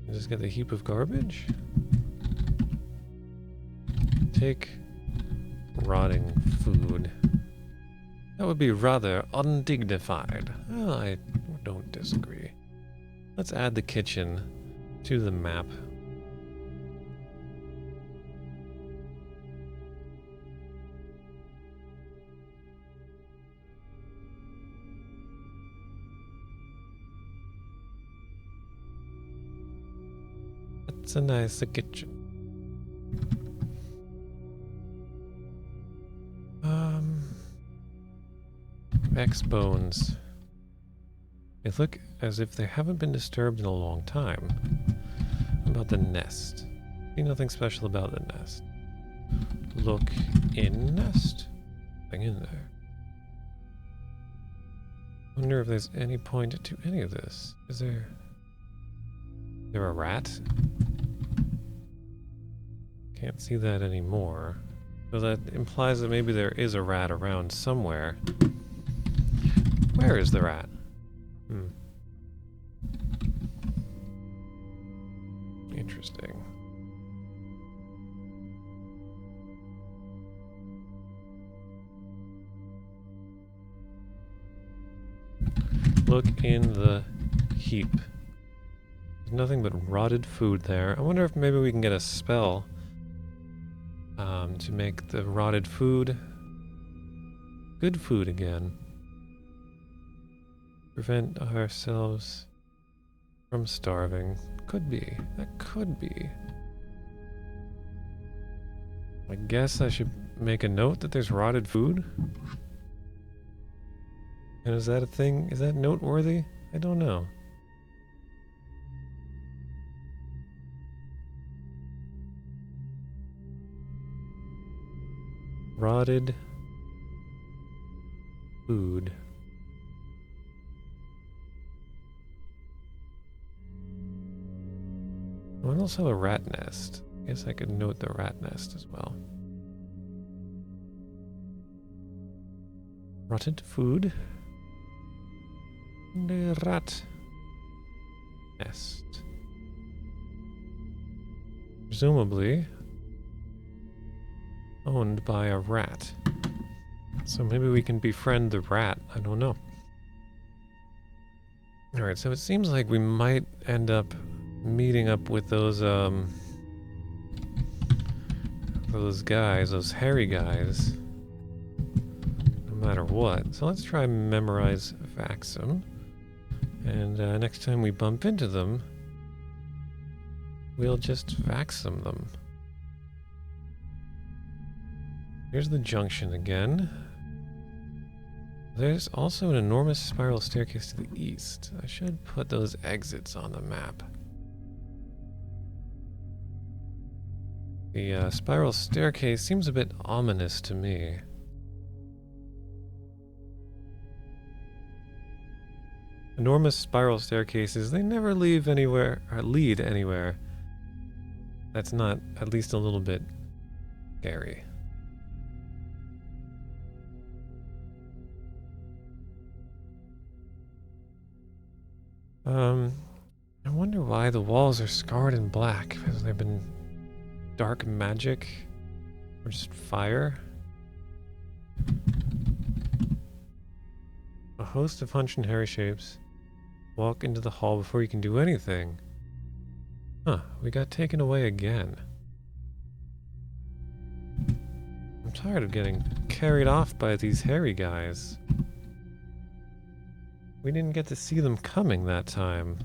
I just get the heap of garbage? Take rotting food. That would be rather undignified. Well, I don't disagree. Let's add the kitchen to the map. That's a nice kitchen. X bones. They look as if they haven't been disturbed in a long time. How about the nest? See nothing special about the nest. Look in nest. Nothing in there. Wonder if there's any point to any of this. Is there a rat? Can't see that anymore. So that implies that maybe there is a rat around somewhere. Where is the rat? Interesting. Look in the heap. There's nothing but rotted food there. I wonder if maybe we can get a spell to make the rotted food good food again. Prevent ourselves from starving. Could be. That could be. I guess I should make a note that there's rotted food. And is that a thing? Is that noteworthy? I don't know. Rotted food. Oh, and also a rat nest. I guess I could note the rat nest as well. Rotted food. The rat nest. Presumably owned by a rat. So maybe we can befriend the rat. I don't know. Alright, so it seems like we might end up meeting up with those guys, those hairy guys, no matter what. So let's try memorize Vaxum, and next time we bump into them, we'll just Vaxum them. Here's the junction again. There's also an enormous spiral staircase to the east. I should put those exits on the map. The spiral staircase seems a bit ominous to me. Enormous spiral staircases, they never leave anywhere, or lead anywhere. That's not at least a little bit scary. I wonder why the walls are scarred in black. Has there been dark magic? Or just fire? A host of hunched and hairy shapes. Walk into the hall before you can do anything. Huh, we got taken away again. I'm tired of getting carried off by these hairy guys. We didn't get to see them coming that time.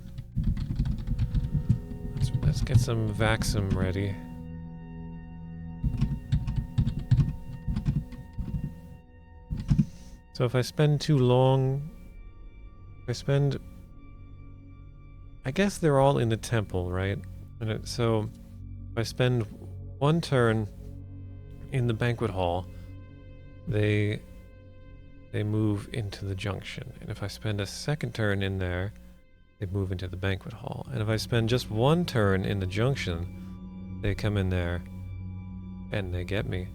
Let's get some Vaxum ready. So if I spend too long... I guess they're all in the temple, right? So if I spend one turn in the banquet hall, they move into the junction. And if I spend a second turn in there, they move into the banquet hall. And if I spend just one turn in the junction, they come in there and they get me.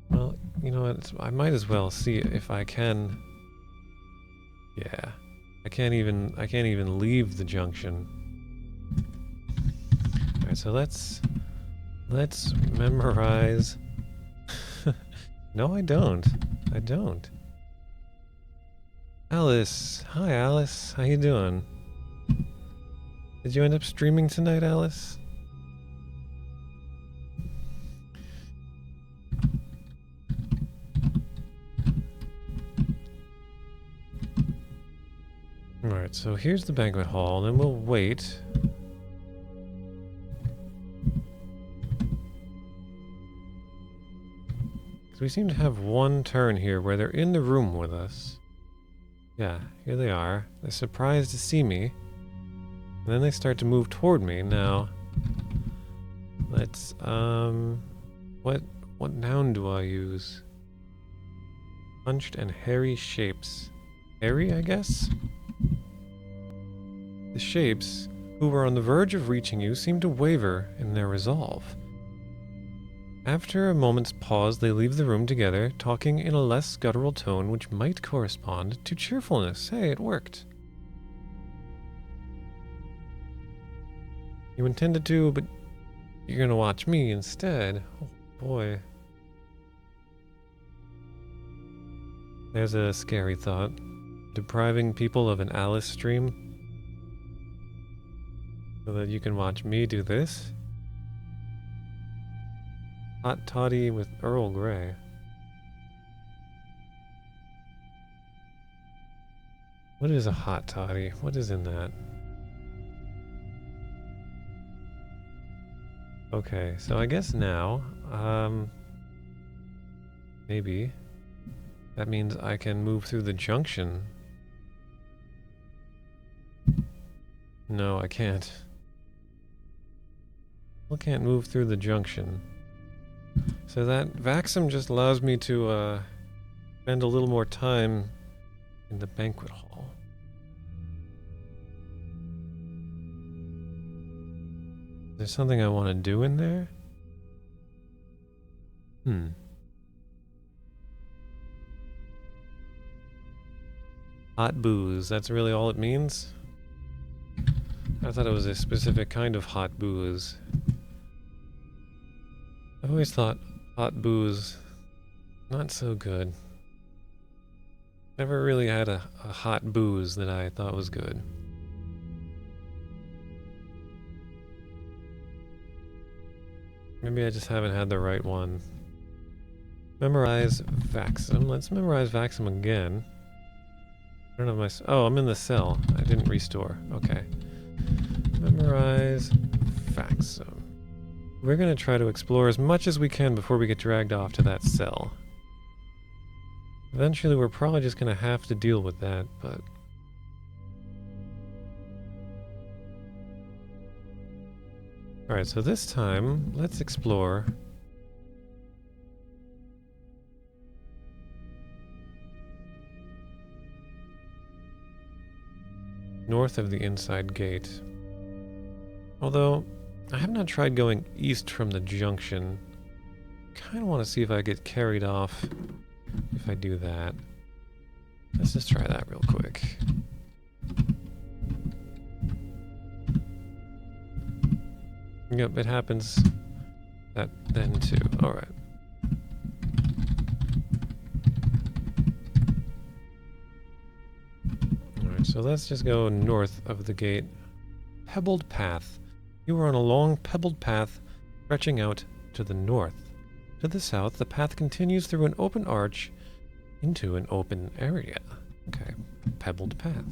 Well, you know what? I might as well see if I can. Yeah. I can't even leave the junction. Alright, so let's memorize. No, I don't. I don't. Alice. Hi, Alice. How you doing? Did you end up streaming tonight, Alice? Alright, so here's the banquet hall, and then we'll wait. Because we seem to have one turn here where they're in the room with us. Yeah, here they are. They're surprised to see me. And then they start to move toward me. Now, let's, what noun do I use? Punched and hairy shapes. Hairy, I guess? The shapes, who were on the verge of reaching you, seem to waver in their resolve. After a moment's pause, they leave the room together, talking in a less guttural tone which might correspond to cheerfulness. Hey, it worked. You intended to, but you're gonna watch me instead. Oh boy. There's a scary thought. Depriving people of an Alice stream so that you can watch me do this. Hot toddy with Earl Grey. What is a hot toddy? What is in that? Okay, so I guess now, maybe that means I can move through the junction. No, I can't. I can't move through the junction. So that Vaxum just allows me to spend a little more time in the banquet hall. Is there something I want to do in there? Hot booze, that's really all it means? I thought it was a specific kind of hot booze. I've always thought hot booze, not so good. Never really had a hot booze that I thought was good. Maybe I just haven't had the right one. Memorize Vaxum. Let's memorize Vaxum again. I don't have my... Oh, I'm in the cell. I didn't restore. Okay. Memorize Vaxum. We're going to try to explore as much as we can before we get dragged off to that cell. Eventually, we're probably just going to have to deal with that, but... Alright, so this time, let's explore... north of the inside gate. Although, I have not tried going east from the junction. Kind of want to see if I get carried off if I do that. Let's just try that real quick. Yep, it happens that then too. Alright. Alright, so let's just go north of the gate. Pebbled path. You are on a long pebbled path stretching out to the north. To the south, the path continues through an open arch into an open area. Okay, pebbled path.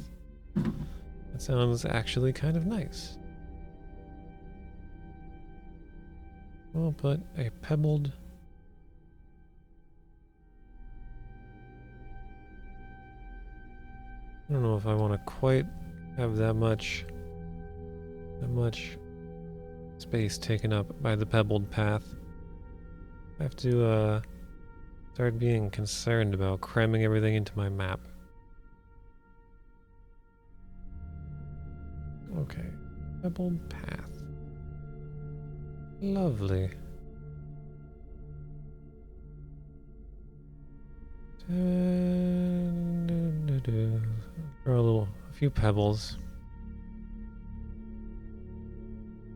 That sounds actually kind of nice. We'll put a pebbled... I don't know if I want to quite have that much space taken up by the pebbled path. I have to start being concerned about cramming everything into my map. Okay, pebbled path. Lovely. Throw a few pebbles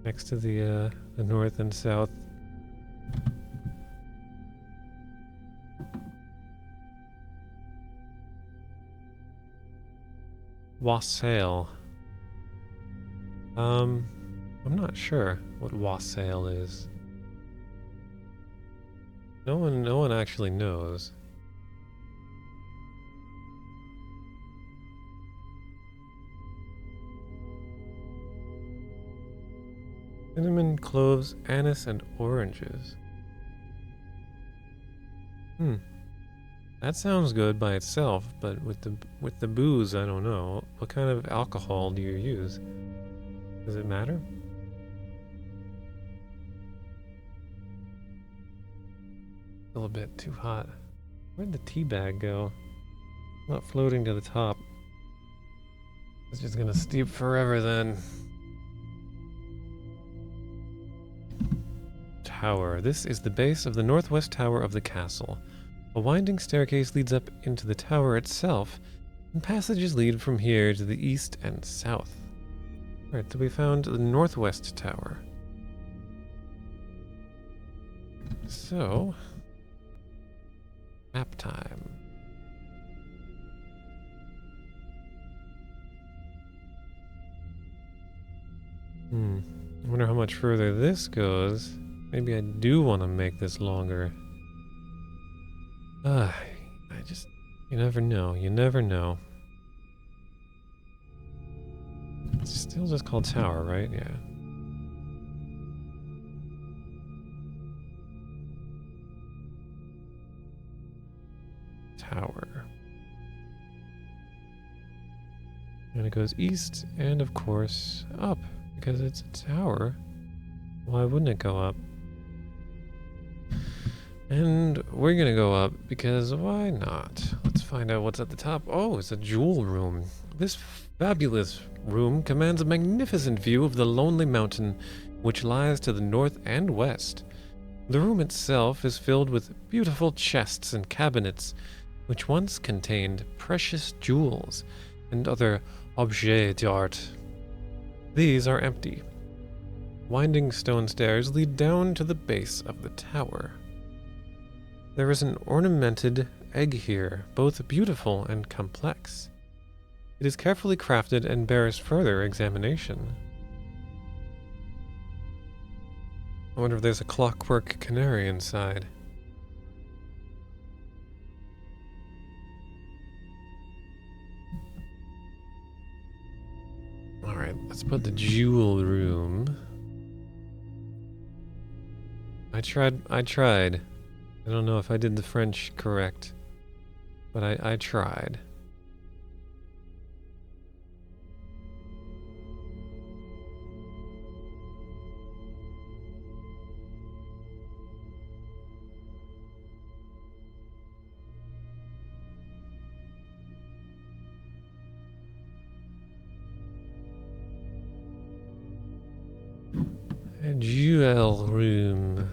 next to the north and south. Wassail. I'm not sure what wassail is. No one actually knows. Cinnamon, cloves, anise, and oranges. That sounds good by itself, but with the booze, I don't know. What kind of alcohol do you use? Does it matter? Still a bit too hot. Where'd the tea bag go? Not floating to the top. It's just gonna steep forever then. Tower. This is the base of the northwest tower of the castle. A winding staircase leads up into the tower itself, and passages lead from here to the east and south. Alright, so we found the northwest tower. So, map time. I wonder how much further this goes. Maybe I do want to make this longer. You never know. You never know. It's still just called tower, right? Yeah. Tower. And it goes east and, of course, up. Because it's a tower. Why wouldn't it go up? And we're gonna go up because why not? Let's find out what's at the top. Oh, it's a jewel room. This fabulous room commands a magnificent view of the lonely mountain which lies to the north and west. The room itself is filled with beautiful chests and cabinets which once contained precious jewels and other objets d'art. These are empty. Winding stone stairs lead down to the base of the tower. There is an ornamented egg here, both beautiful and complex. It is carefully crafted and bears further examination. I wonder if there's a clockwork canary inside. Alright, let's put the jewel room. I tried. I don't know if I did the French correct, but I tried. A jewel room.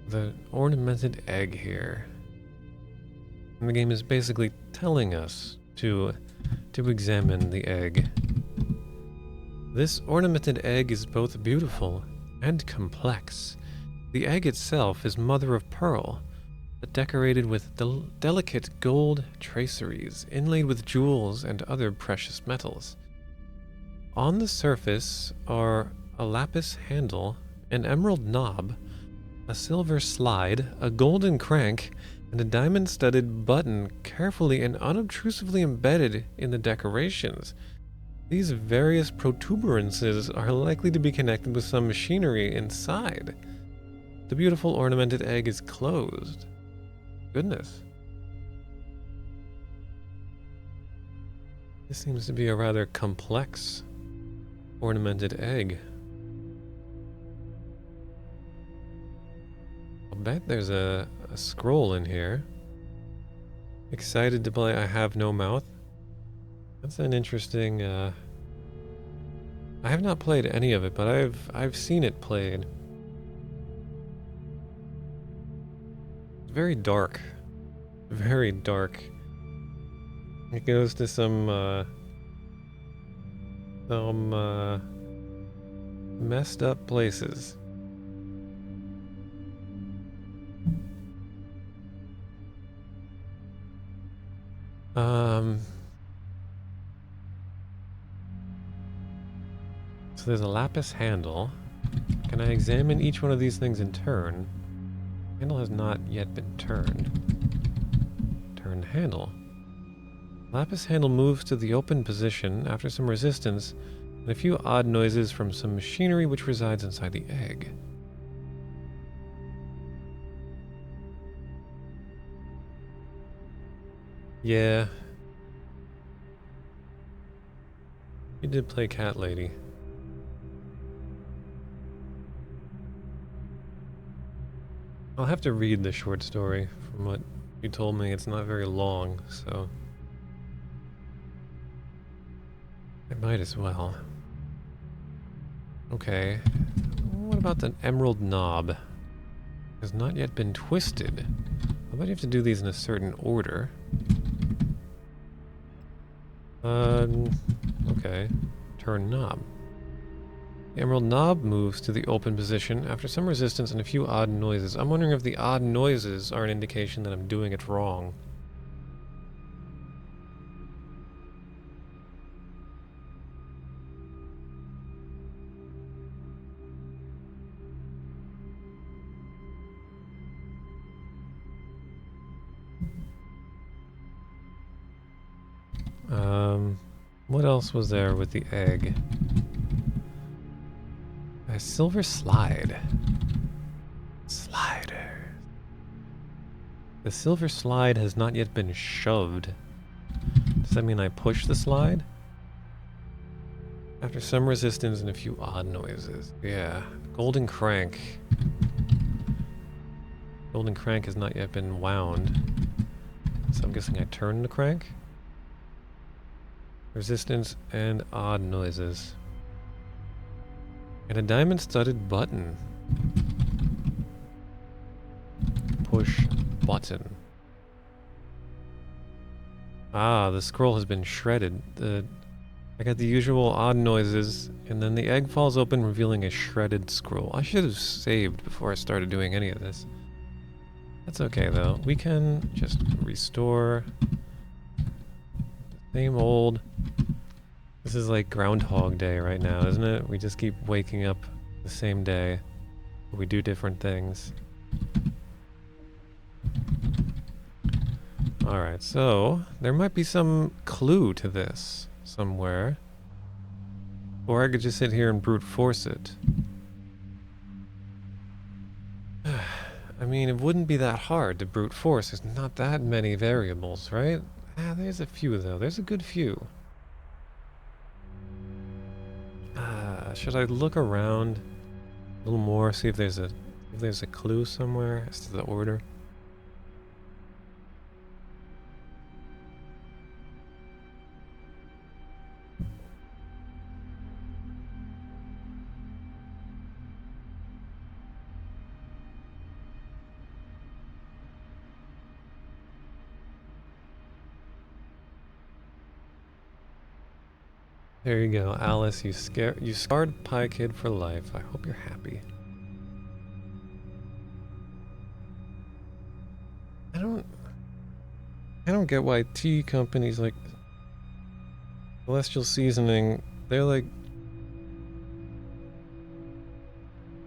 The ornamented egg here. And the game is basically telling us to examine the egg. This ornamented egg is both beautiful and complex. The egg itself is mother of pearl, but decorated with delicate gold traceries, inlaid with jewels and other precious metals. On the surface are a lapis handle, an emerald knob, a silver slide, a golden crank, and a diamond-studded button carefully and unobtrusively embedded in the decorations. These various protuberances are likely to be connected with some machinery inside. The beautiful ornamented egg is closed. Goodness. This seems to be a rather complex ornamented egg. I'll bet there's a scroll in here. Excited to play I Have No Mouth. That's an interesting, I have not played any of it, but I've seen it played. It's very dark. Very dark. It goes to some messed up places. So there's a lapis handle. Can I examine each one of these things in turn? Handle has not yet been turned. Turn handle. Lapis handle moves to the open position after some resistance and a few odd noises from some machinery which resides inside the egg. Yeah. You did play Cat Lady. I'll have to read the short story. From what you told me, it's not very long, so I might as well. Okay. What about the emerald knob? It has not yet been twisted. I bet you have to do these in a certain order. Okay. Turn knob. The emerald knob moves to the open position after some resistance and a few odd noises. I'm wondering if the odd noises are an indication that I'm doing it wrong. What else was there with the egg? A silver slide. Slider. The silver slide has not yet been shoved. Does that mean I push the slide? After some resistance and a few odd noises. Yeah. Golden crank. Golden crank has not yet been wound. So I'm guessing I turn the crank? Resistance and odd noises. And a diamond-studded button. Push button. Ah, the scroll has been shredded. I got the usual odd noises, and then the egg falls open, revealing a shredded scroll. I should have saved before I started doing any of this. That's okay, though. We can just restore. Same old. This is like Groundhog Day right now, isn't it? We just keep waking up the same day. We do different things. Alright, so there might be some clue to this somewhere. Or I could just sit here and brute force it. I mean, it wouldn't be that hard to brute force. There's not that many variables, right? Ah, there's a few though. There's a good few. Should I look around a little more, see if there's a clue somewhere as to the order? There you go, Alice. You scarred Pie Kid for life. I hope you're happy. I don't get why tea companies like Celestial Seasoning, they're like,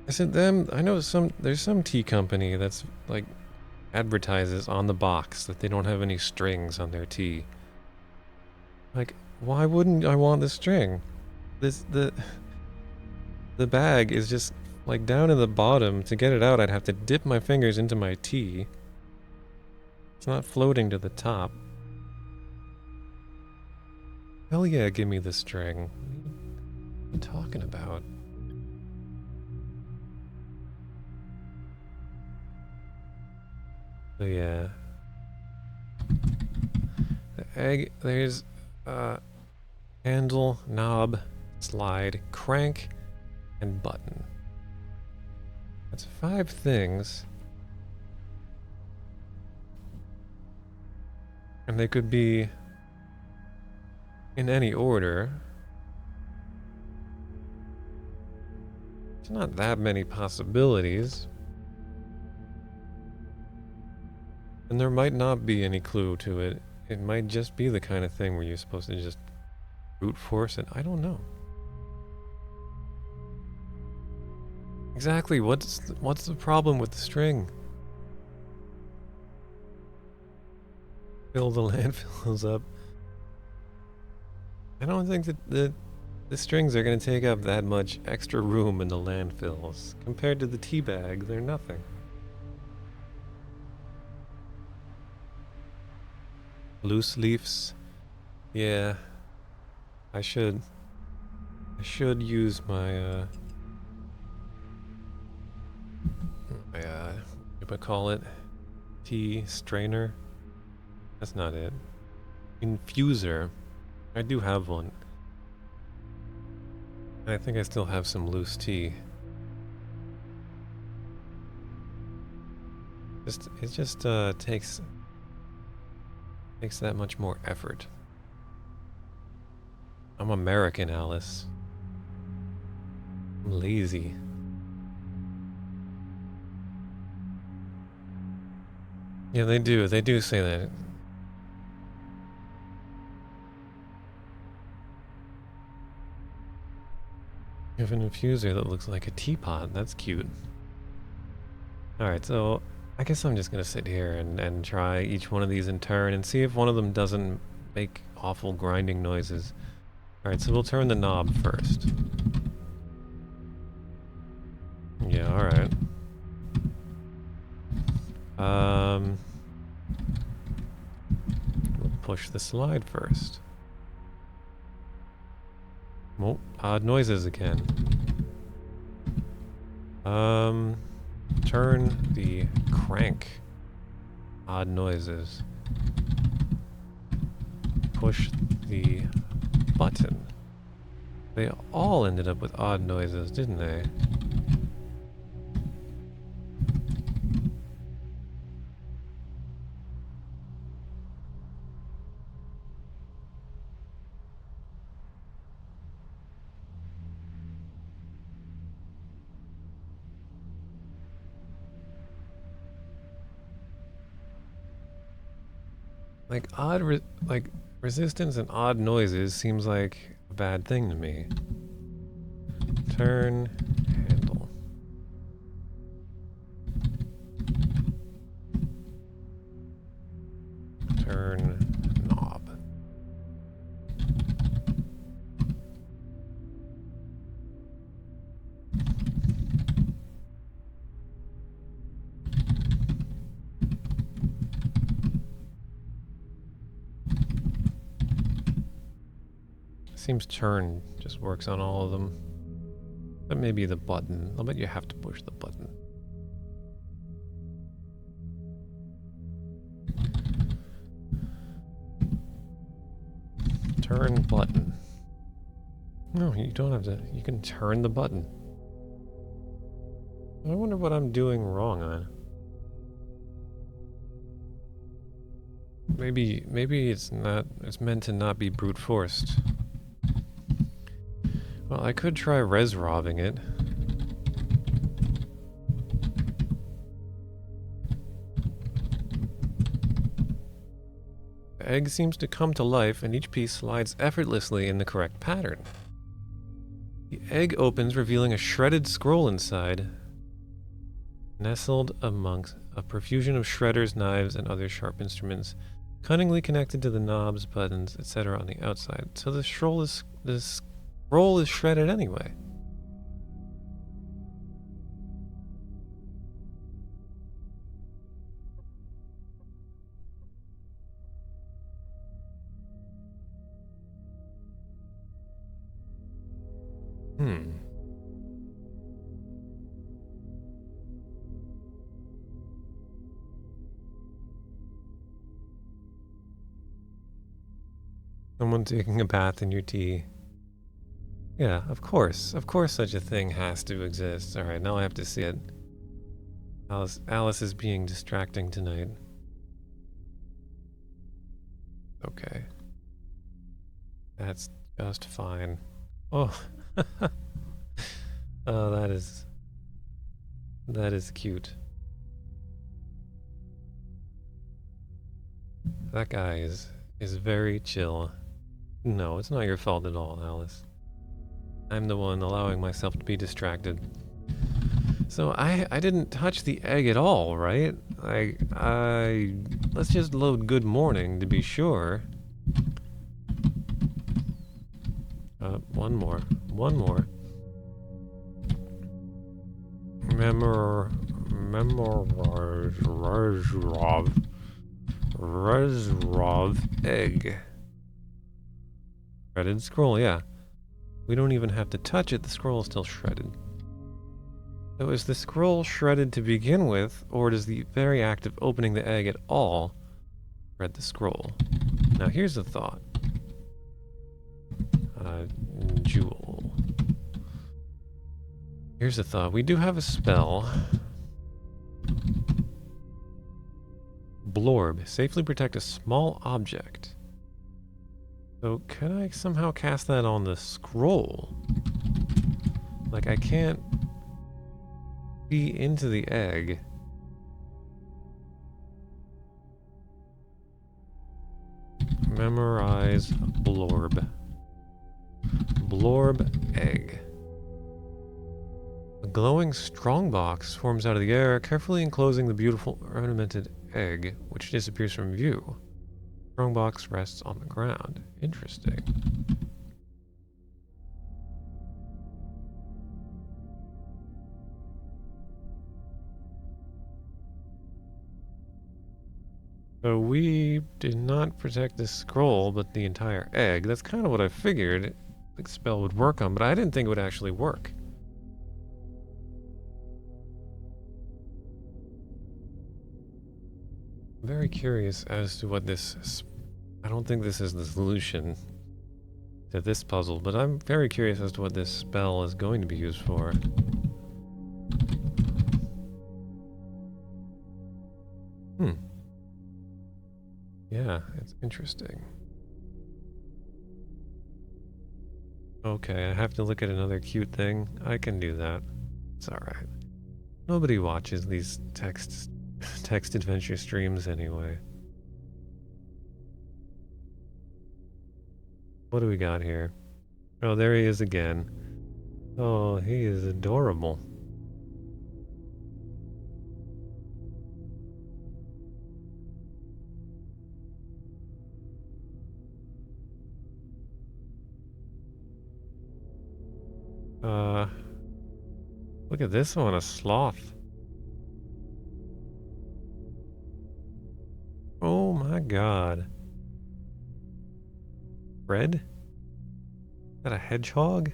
I said them. I know there's some tea company that's like advertises on the box that they don't have any strings on their tea. Like, why wouldn't I want the string? The bag is just like down in the bottom. To get it out, I'd have to dip my fingers into my tea. It's not floating to the top. Hell yeah, give me the string. What are you talking about? So yeah. The egg, there's handle, knob, slide, crank, and button. That's 5 things. And they could be in any order. There's not that many possibilities. And there might not be any clue to it. It might just be the kind of thing where you're supposed to just brute force it. I don't know. Exactly, what's the problem with the string? Fill the landfills up. I don't think that the strings are going to take up that much extra room in the landfills. Compared to the tea bag, they're nothing. Loose leaves. Yeah. I should use my what do I call it? Tea strainer? That's not it. Infuser. I do have one. I think I still have some loose tea. It just takes that much more effort. I'm American, Alice. I'm lazy. Yeah, they do say that. You have an infuser that looks like a teapot. That's cute. Alright, so I guess I'm just gonna sit here and try each one of these in turn and see if one of them doesn't make awful grinding noises. Alright, so we'll turn the knob first. Yeah, alright. We'll push the slide first. Oh, odd noises again. Turn the crank. Odd noises. Push the button. They all ended up with odd noises, didn't they? Like resistance and odd noises seems like a bad thing to me. Turn handle. Turn knob. Seems turn just works on all of them. But maybe the button. I'll bet you have to push the button. Turn button. No, you don't have to. You can turn the button. I wonder what I'm doing wrong on. Maybe it's not. It's meant to not be brute forced. Well, I could try res-robbing it. The egg seems to come to life and each piece slides effortlessly in the correct pattern. The egg opens, revealing a shredded scroll inside. Nestled amongst a profusion of shredders, knives, and other sharp instruments, cunningly connected to the knobs, buttons, etc. on the outside. So the scroll is shredded anyway. Someone taking a bath in your tea. Yeah, of course. Of course such a thing has to exist. Alright, now I have to see it. Alice is being distracting tonight. Okay. That's just fine. Oh. Oh, that is cute. That guy is very chill. No, it's not your fault at all, Alice. I'm the one allowing myself to be distracted. So I didn't touch the egg at all, right? Let's just load good morning to be sure. One more. Rezrov egg. Shredded scroll, yeah. We don't even have to touch it, the scroll is still shredded. So is the scroll shredded to begin with, or does the very act of opening the egg at all shred the scroll? Now here's a thought. Jewel. Here's a thought. We do have a spell. Blorb. Safely protect a small object. So could I somehow cast that on the scroll? Like I can't see into the egg. Memorize Blorb. Blorb egg. A glowing strongbox forms out of the air, carefully enclosing the beautiful ornamented egg, which disappears from view. Strongbox rests on the ground. Interesting. So we did not protect the scroll, but the entire egg. That's kind of what I figured the spell would work on, but I didn't think it would actually work. I'm very curious as to what this... I don't think this is the solution to this puzzle, but I'm very curious as to what this spell is going to be used for. Yeah, it's interesting. Okay, I have to look at another cute thing. I can do that. It's alright. Nobody watches these text adventure streams anyway. What do we got here? Oh, there he is again. Oh, he is adorable. Look at this one, a sloth. Oh my god. Red? Is that a hedgehog?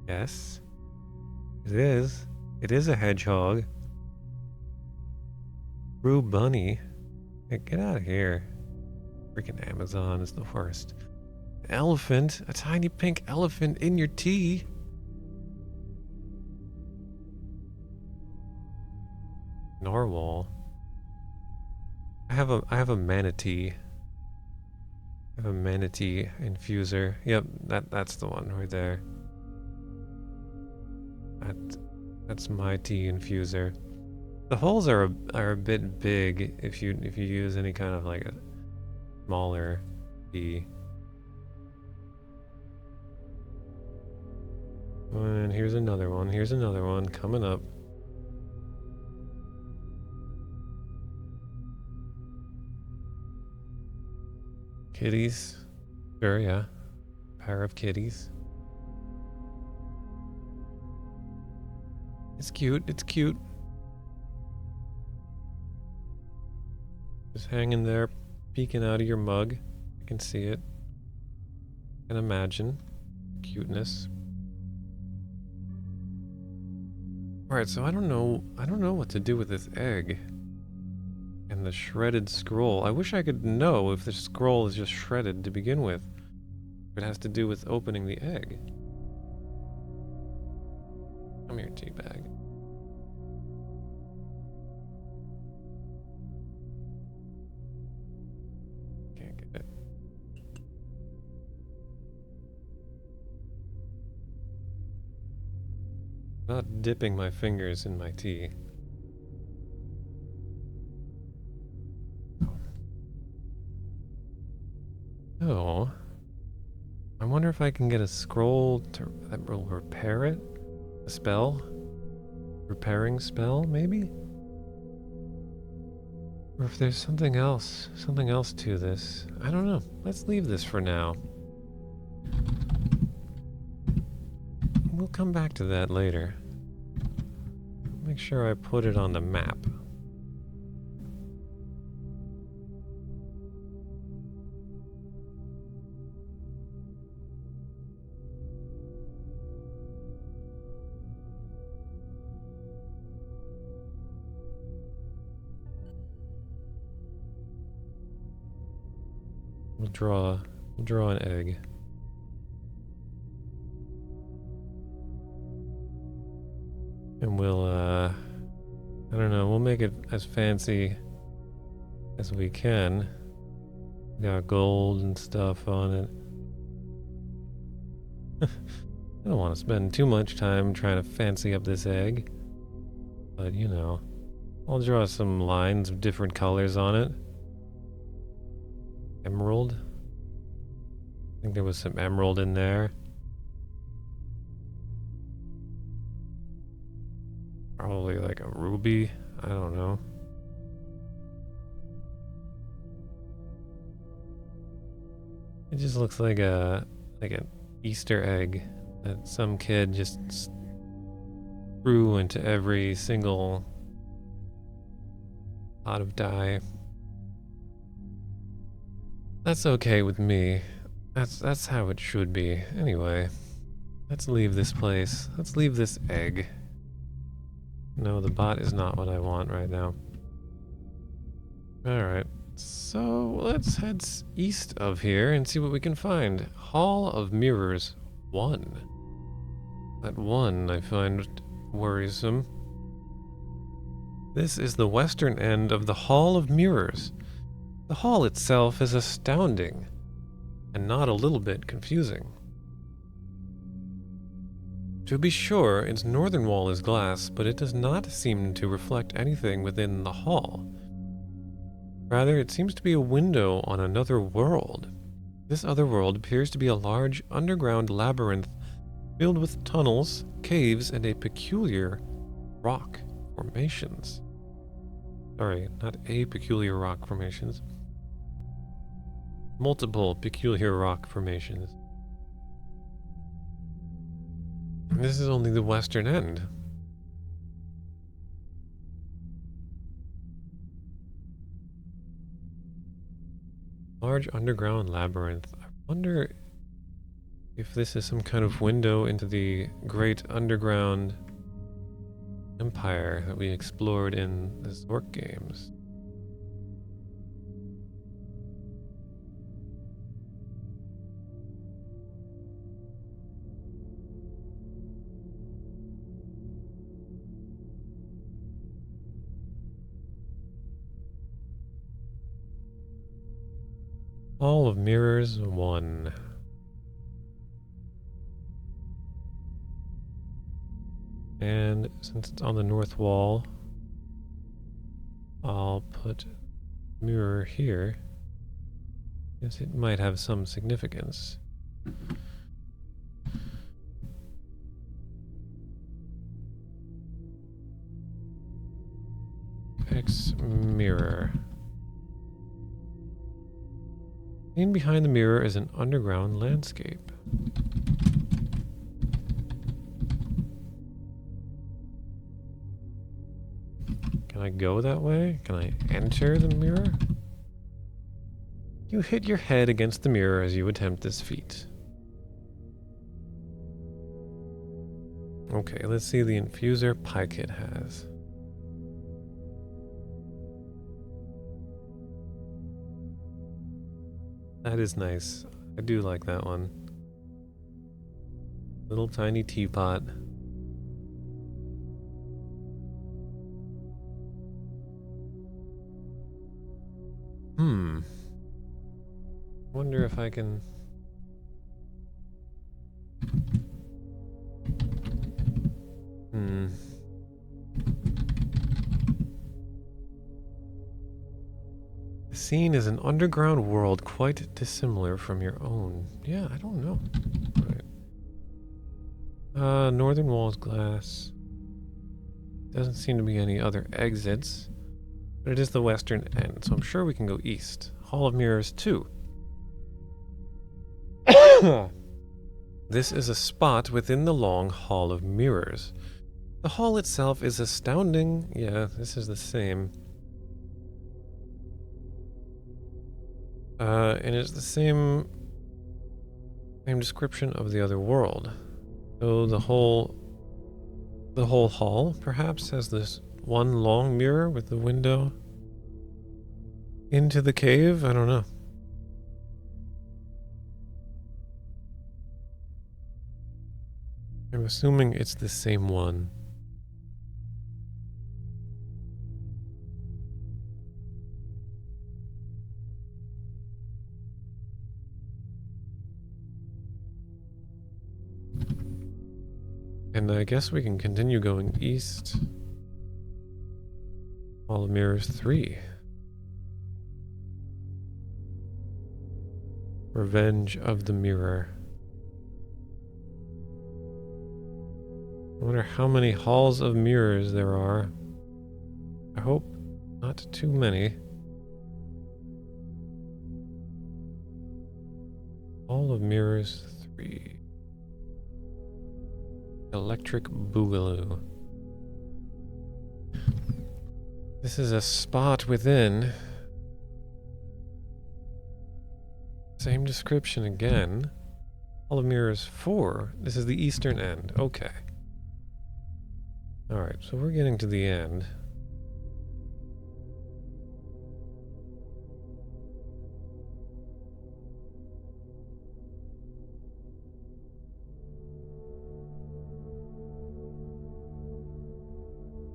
Yes. It is. It is a hedgehog. True bunny. Hey, get out of here. Freaking Amazon is the worst. Elephant? A tiny pink elephant in your tea? Narwhal. I have a manatee. I have a manatee infuser. Yep, that's the one right there. That's my tea infuser. The holes are a bit big if you use any kind of like a smaller tea. And here's another one. Here's another one coming up. Kitties. Sure, yeah. Pair of kitties. It's cute, it's cute. Just hanging there, peeking out of your mug. I can see it. I can imagine. Cuteness. Alright, so I don't know what to do with this egg. And the shredded scroll. I wish I could know if the scroll is just shredded to begin with. It has to do with opening the egg. Come here, teabag. Can't get it. Not dipping my fingers in my tea. Oh. I wonder if I can get a scroll that will repair it? A spell? Repairing spell, maybe? Or if there's something else to this. I don't know. Let's leave this for now. We'll come back to that later. Make sure I put it on the map. We'll draw an egg. And we'll, I don't know, we'll make it as fancy as we can. Got gold and stuff on it. I don't want to spend too much time trying to fancy up this egg. But, you know, I'll draw some lines of different colors on it. Emerald. I think there was some emerald in there. Probably like a ruby. I don't know. It just looks like an Easter egg that some kid just threw into every single pot of dye. That's okay with me. That's how it should be. Anyway, let's leave this place. Let's leave this egg. No, the bot is not what I want right now. Alright, so let's head east of here and see what we can find. Hall of Mirrors 1. That 1 I find worrisome. This is the western end of the Hall of Mirrors. The hall itself is astounding, and not a little bit confusing. To be sure, its northern wall is glass, but it does not seem to reflect anything within the hall. Rather, it seems to be a window on another world. This other world appears to be a large underground labyrinth filled with tunnels, caves, and a peculiar rock formations. Sorry, not a peculiar rock formations. Multiple peculiar rock formations. And this is only the western end. Large underground labyrinth. I wonder if this is some kind of window into the great underground empire that we explored in the Zork games. Hall of Mirrors 1. And since it's on the north wall, I'll put mirror here. Yes, it might have some significance. X mirror. Seen behind the mirror is an underground landscape. Can I go that way? Can I enter the mirror? You hit your head against the mirror as you attempt this feat. Okay, let's see the infuser Pykit has. That is nice. I do like that one. Little tiny teapot. Wonder if I can... The scene is an underground world quite dissimilar from your own. Yeah, I don't know. Right. Northern wall's glass. Doesn't seem to be any other exits. But it is the western end, so I'm sure we can go east. Hall of Mirrors 2. This is a spot within the long Hall of Mirrors. The hall itself is astounding. Yeah, this is the same. And it's the same description of the other world. So the whole hall perhaps has this one long mirror with the window into the cave. I don't know. I'm assuming it's the same one. And I guess we can continue going east. Hall of Mirrors 3. Revenge of the Mirror. I wonder how many halls of mirrors there are. I hope not too many. Hall of Mirrors 3. Electric Boogaloo. This is a spot within. Same description again. Hall of Mirrors 4. This is the eastern end. Okay. Alright, so we're getting to the end.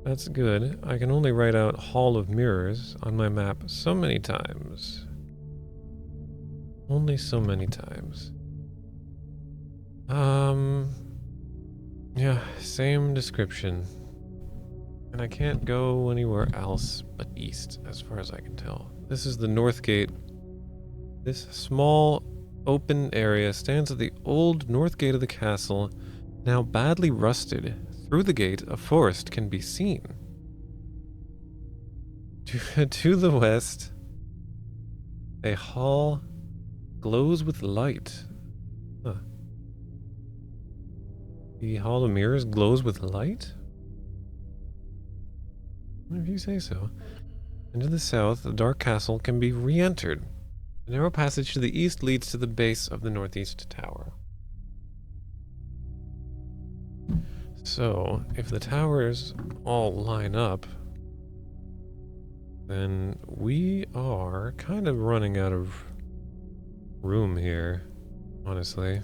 That's good. I can only write out Hall of Mirrors on my map so many times. Only so many times. Yeah, same description. And I can't go anywhere else but east, as far as I can tell. This is the north gate. This small, open area stands at the old north gate of the castle, now badly rusted. Through the gate, a forest can be seen. To the west, a hall glows with light. Huh. The Hall of Mirrors glows with light? If you say so. And to the south, the dark castle can be re-entered. A narrow passage to the east leads to the base of the northeast tower. So, if the towers all line up, then we are kind of running out of room here, honestly.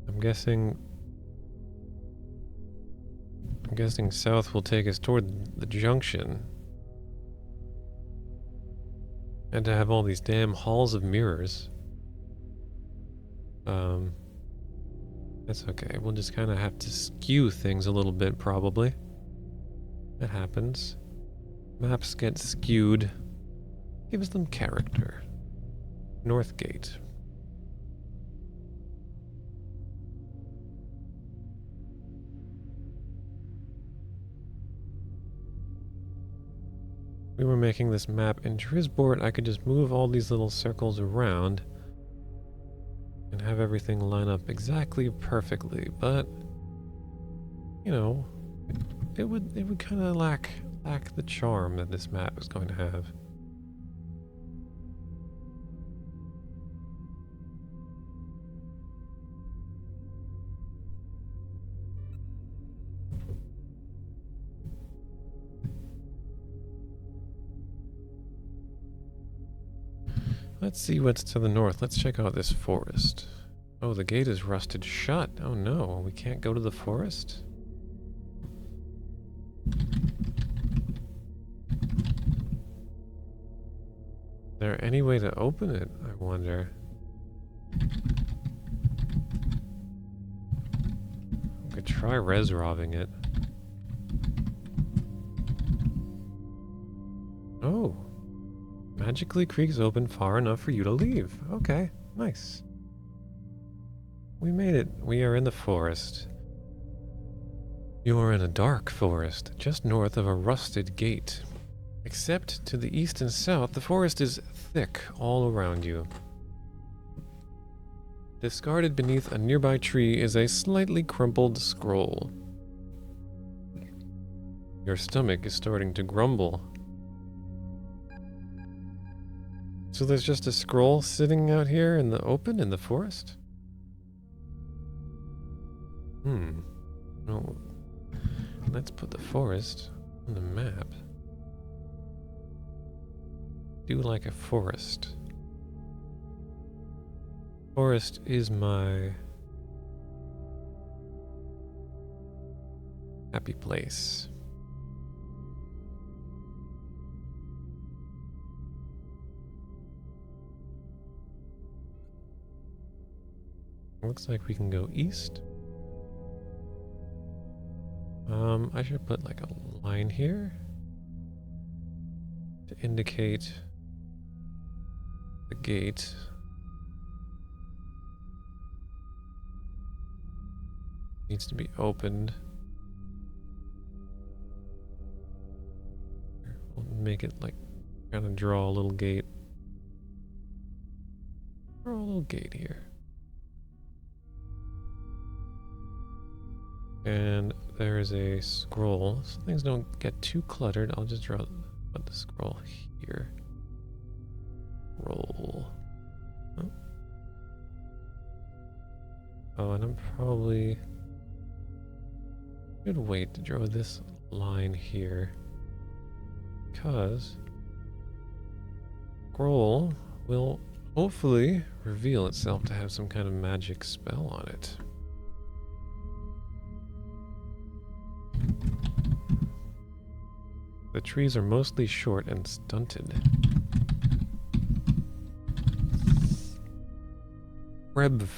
I'm guessing south will take us toward the junction. And to have all these damn halls of mirrors. That's okay. We'll just kind of have to skew things a little bit, probably. That happens. Maps get skewed. Gives them character. Northgate. we were making this map in Trisbort, I could just move all these little circles around and have everything line up exactly perfectly, but you know, it would kind of lack the charm that this map is going to have. Let's see what's to the north. Let's check out this forest. Oh, the gate is rusted shut. Oh no, we can't go to the forest? Is there any way to open it, I wonder? We could try res-robbing it. Oh. Magically creaks open far enough for you to leave. Okay, nice. We made it. We are in the forest. You are in a dark forest, just north of a rusted gate. Except to the east and south, the forest is thick all around you. Discarded beneath a nearby tree is a slightly crumpled scroll. Your stomach is starting to grumble. So there's just a scroll sitting out here in the open in the forest? Well, let's put the forest on the map. Do like a forest. Forest is my happy place. Looks like we can go east. I should put like a line here to indicate the gate. Needs to be opened. We'll make it like kind of draw a little gate. Draw a little gate here. And there is a scroll, so things don't get too cluttered. I'll just put the scroll here. Roll. Oh, and I'm probably gonna wait to draw this line here, because scroll will hopefully reveal itself to have some kind of magic spell on it. The trees are mostly short and stunted. Krebs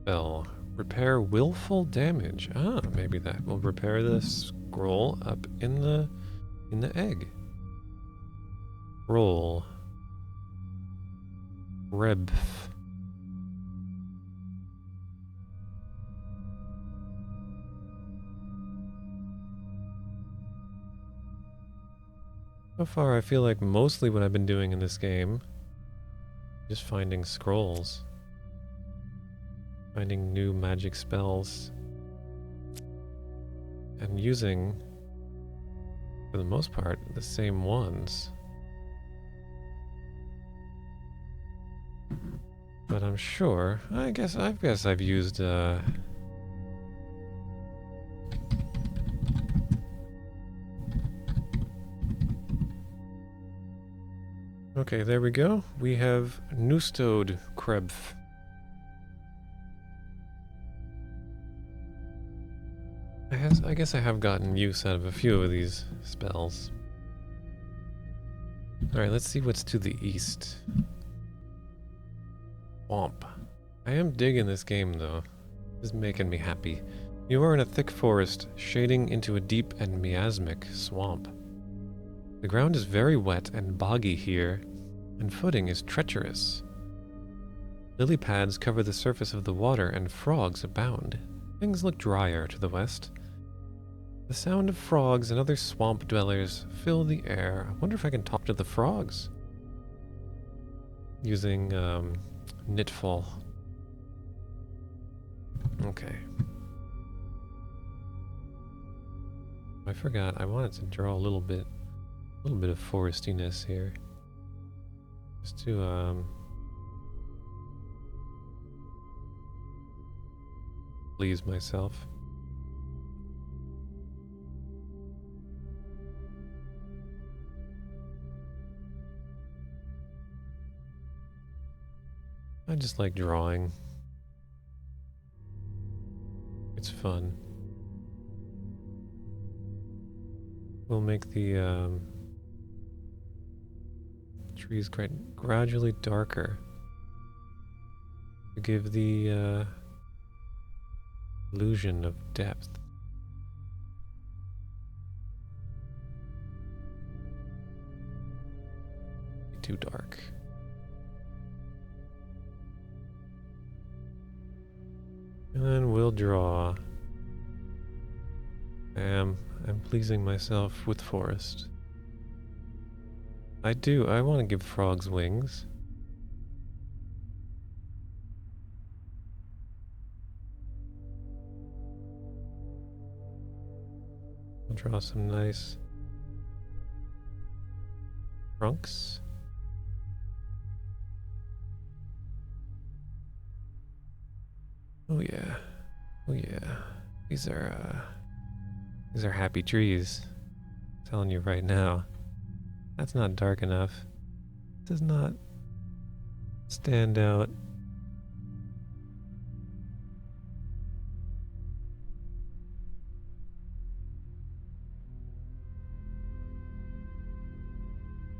spell. Repair willful damage. Ah, maybe that will repair the scroll up in the egg. Roll. Krebs. So far, I feel like mostly what I've been doing in this game, just finding scrolls, finding new magic spells, and using, for the most part, the same ones. But I'm sure, I guess I've used, okay, there we go. We have Nustod Krebs. I guess I have gotten use out of a few of these spells. Alright, let's see what's to the east. Swamp. I am digging this game though. This is making me happy. You are in a thick forest, shading into a deep and miasmic swamp. The ground is very wet and boggy here, and footing is treacherous. Lily pads cover the surface of the water and frogs abound. Things look drier to the west. The sound of frogs and other swamp dwellers fill the air. I wonder if I can talk to the frogs. Using, Knitfall. Okay. I forgot, I wanted to draw a little bit of forestiness here. Just to, please myself. I just like drawing. It's fun. We'll make the trees gradually darker to give the illusion of depth. Too dark. And then we'll draw. I'm pleasing myself with forest. I want to give frogs wings. I'll draw some nice trunks. Oh yeah. Oh yeah. These are happy trees. I'm telling you right now. That's not dark enough. It does not stand out.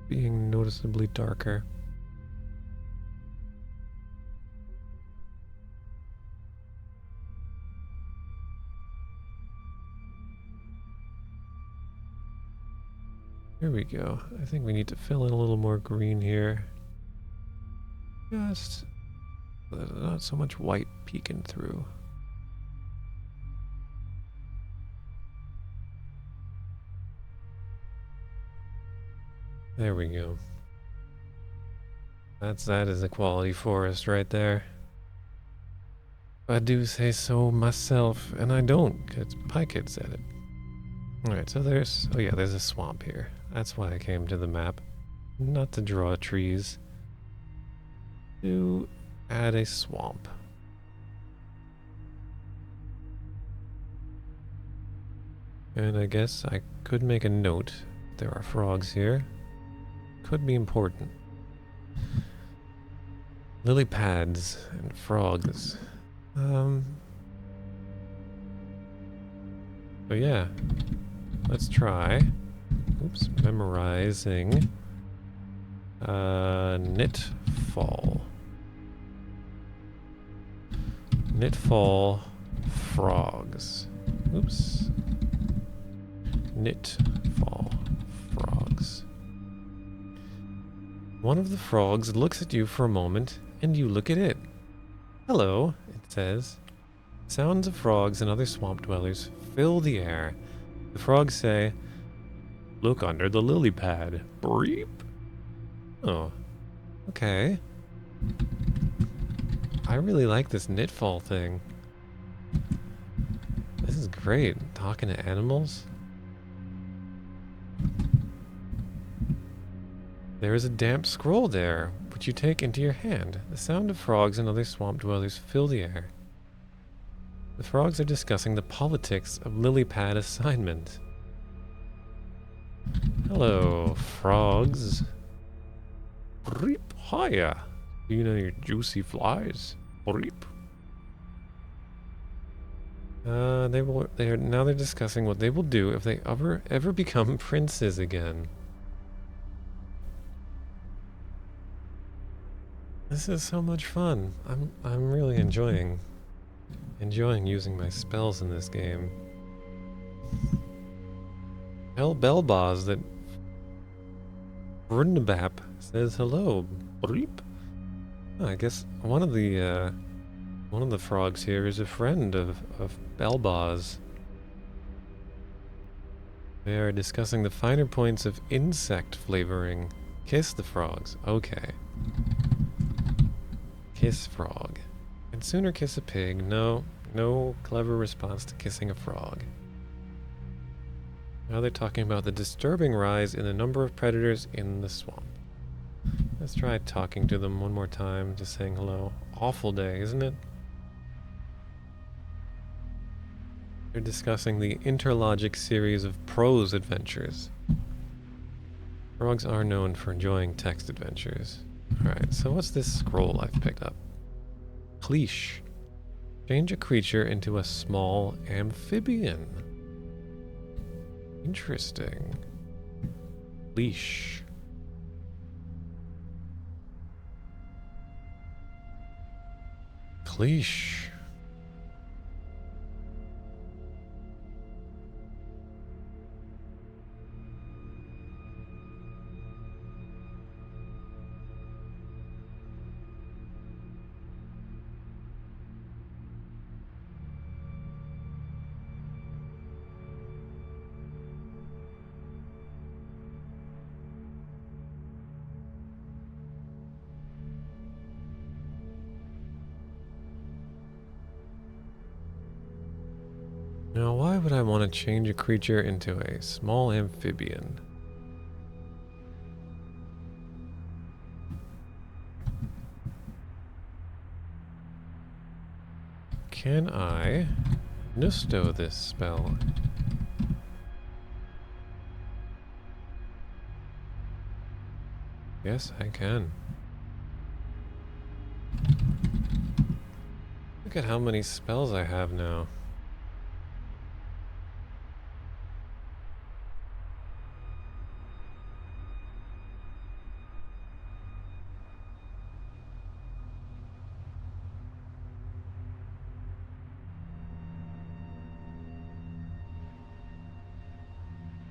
Being noticeably darker. There we go. I think we need to fill in a little more green here. Just so there's not so much white peeking through. There we go. That is a quality forest right there. I do say so myself, and I don't, because Pykid said it. Alright, so there's a swamp here. That's why I came to the map. Not to draw trees. To add a swamp. And I guess I could make a note. There are frogs here. Could be important. Lily pads and frogs. So yeah. Let's try. Oops, memorizing. Knitfall. Knitfall frogs. Oops. Knitfall frogs. One of the frogs looks at you for a moment, and you look at it. Hello, it says. Sounds of frogs and other swamp dwellers fill the air. The frogs say, "Look under the lily pad. Breep." Oh, okay. I really like this Knitfall thing. This is great. Talking to animals. There is a damp scroll there, which you take into your hand. The sound of frogs and other swamp dwellers fill the air. The frogs are discussing the politics of lily pad assignment. Hello, frogs. Reap, hiya. Do you know your juicy flies? Reap. They're discussing what they will do if they ever become princes again. This is so much fun. I'm really enjoying using my spells in this game. Tell Belboz that Brundabap says hello. Breep. Oh, I guess one of the frogs here is a friend of Belboz. They are discussing the finer points of insect flavoring. Kiss the frogs. Okay. Kiss frog. I'd sooner kiss a pig. No, no clever response to kissing a frog. Now they're talking about the disturbing rise in the number of predators in the swamp. Let's try talking to them one more time, just saying hello. Awful day, isn't it? They're discussing the Interlogic series of prose adventures. Frogs are known for enjoying text adventures. Alright, so what's this scroll I've picked up? Cleash. Change a creature into a small amphibian. Interesting. Leash. Cleash. Now, why would I want to change a creature into a small amphibian? Can I Nusto this spell? Yes, I can. Look at how many spells I have now.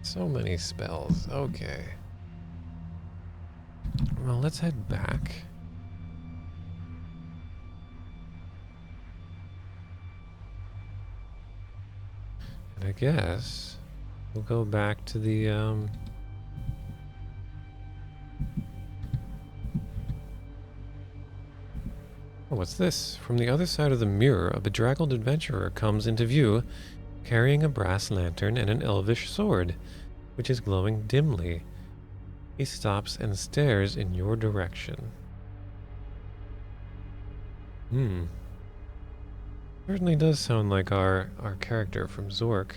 So many spells. Okay. Well, let's head back. And I guess we'll go back to the, Oh, what's this? From the other side of the mirror, a bedraggled adventurer comes into view, carrying a brass lantern and an elvish sword, which is glowing dimly. He stops and stares in your direction. Certainly does sound like our character from Zork.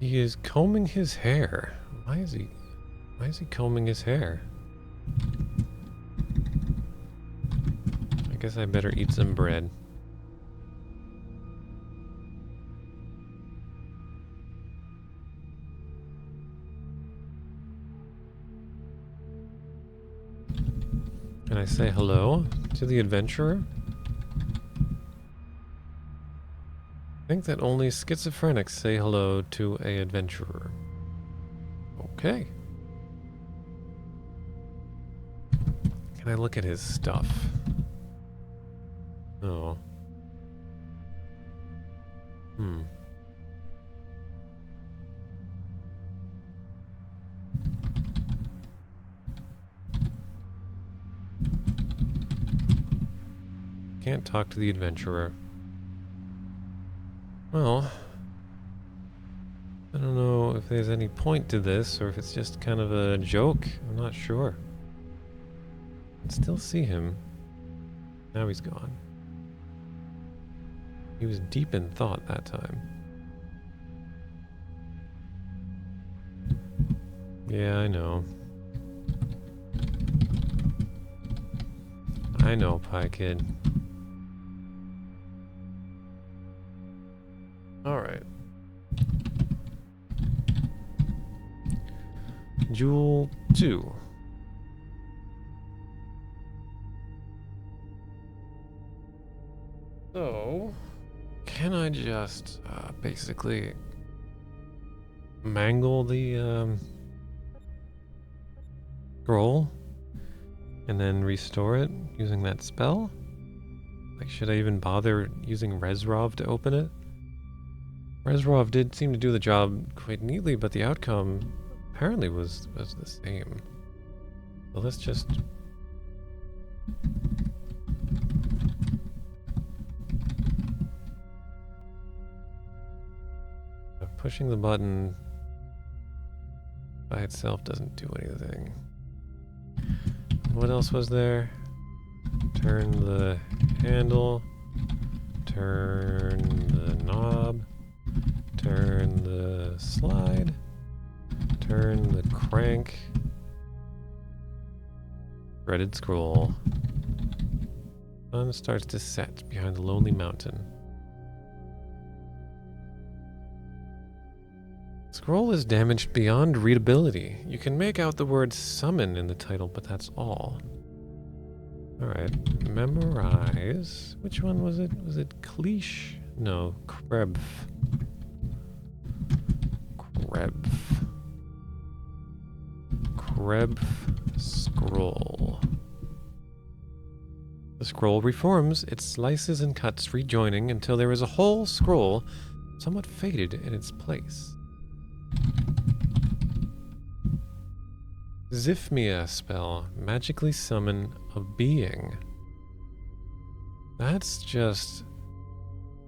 He is combing his hair. Why is he combing his hair? I guess I better eat some bread. Can I say hello to the adventurer? I think that only schizophrenics say hello to an adventurer. Okay. Can I look at his stuff? Oh. Can't talk to the adventurer. Well, I don't know if there's any point to this or if it's just kind of a joke. I'm not sure. I can still see him. Now he's gone. He was deep in thought that time. Yeah, I know. I know, Pie Kid. Alright. Jewel 2. So, can I just basically mangle the scroll and then restore it using that spell? Like, should I even bother using Resrov to open it? Resrov did seem to do the job quite neatly, but the outcome apparently was the same. So let's just... Pushing the button by itself doesn't do anything. What else was there? Turn the handle, turn the knob, turn the slide, turn the crank. Threaded scroll. Sun starts to set behind the lonely mountain. Scroll is damaged beyond readability. You can make out the word summon in the title, but that's all. Alright, memorize. Which one was it? Was it Cleesh? No, Krebf. Krebf scroll. The scroll reforms, its slices and cuts rejoining until there is a whole scroll, somewhat faded in its place. Zifmia spell. Magically summon a being. That's just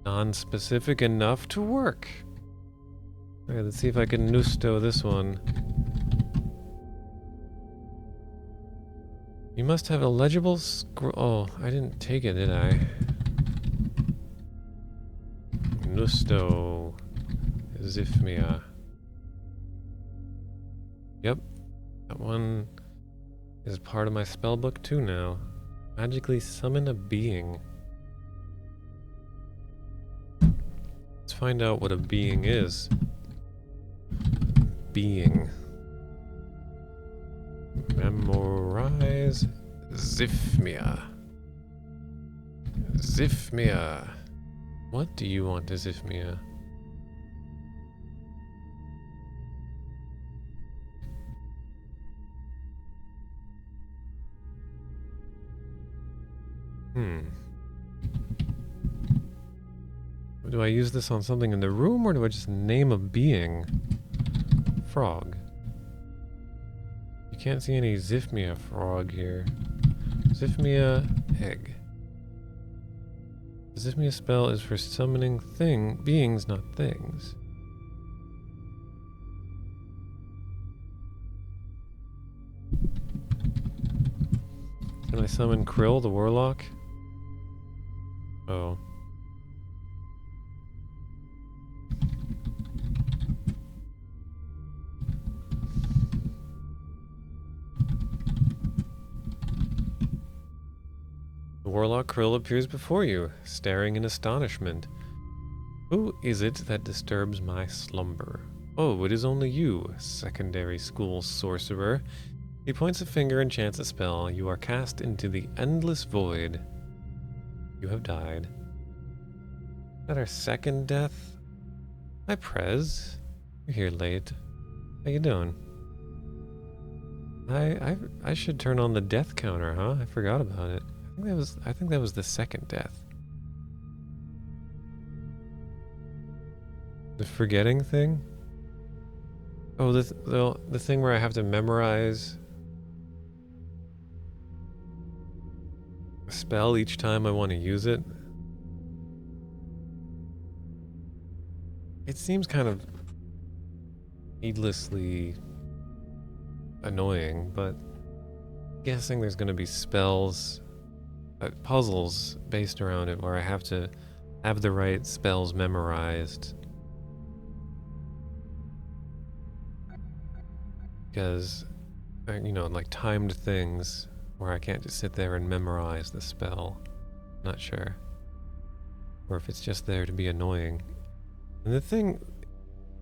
non-specific enough to work. Alright, let's see if I can Nusto this one. You must have a legible scroll. Oh, I didn't take it, did I? Nusto. Zifmia. Yep. That one is part of my spellbook too now. Magically summon a being. Let's find out what a being is. Being. Memorize Zifmia. Zifmia. What do you want to Zifmia? Do I use this on something in the room, or do I just name a being? Frog. You can't see any Zifmia frog here. Zifmia egg. The Zifmia spell is for summoning beings, not things. Can I summon Krill, the warlock? Oh. The warlock Krill appears before you, staring in astonishment. Who is it that disturbs my slumber? Oh, it is only you, secondary school sorcerer. He points a finger and chants a spell. You are cast into the endless void. You have died. Is that our second death? Hi, Prez. You're here late. How you doing? I should turn on the death counter, huh? I forgot about it. I think that was the second death. The forgetting thing? Oh, the thing where I have to memorize a spell each time I want to use it. It seems kind of needlessly annoying, but I'm guessing there's going to be spells, puzzles based around it where I have to have the right spells memorized. Because, you know, like timed things where I can't just sit there and memorize the spell. Not sure. Or if it's just there to be annoying. And the thing,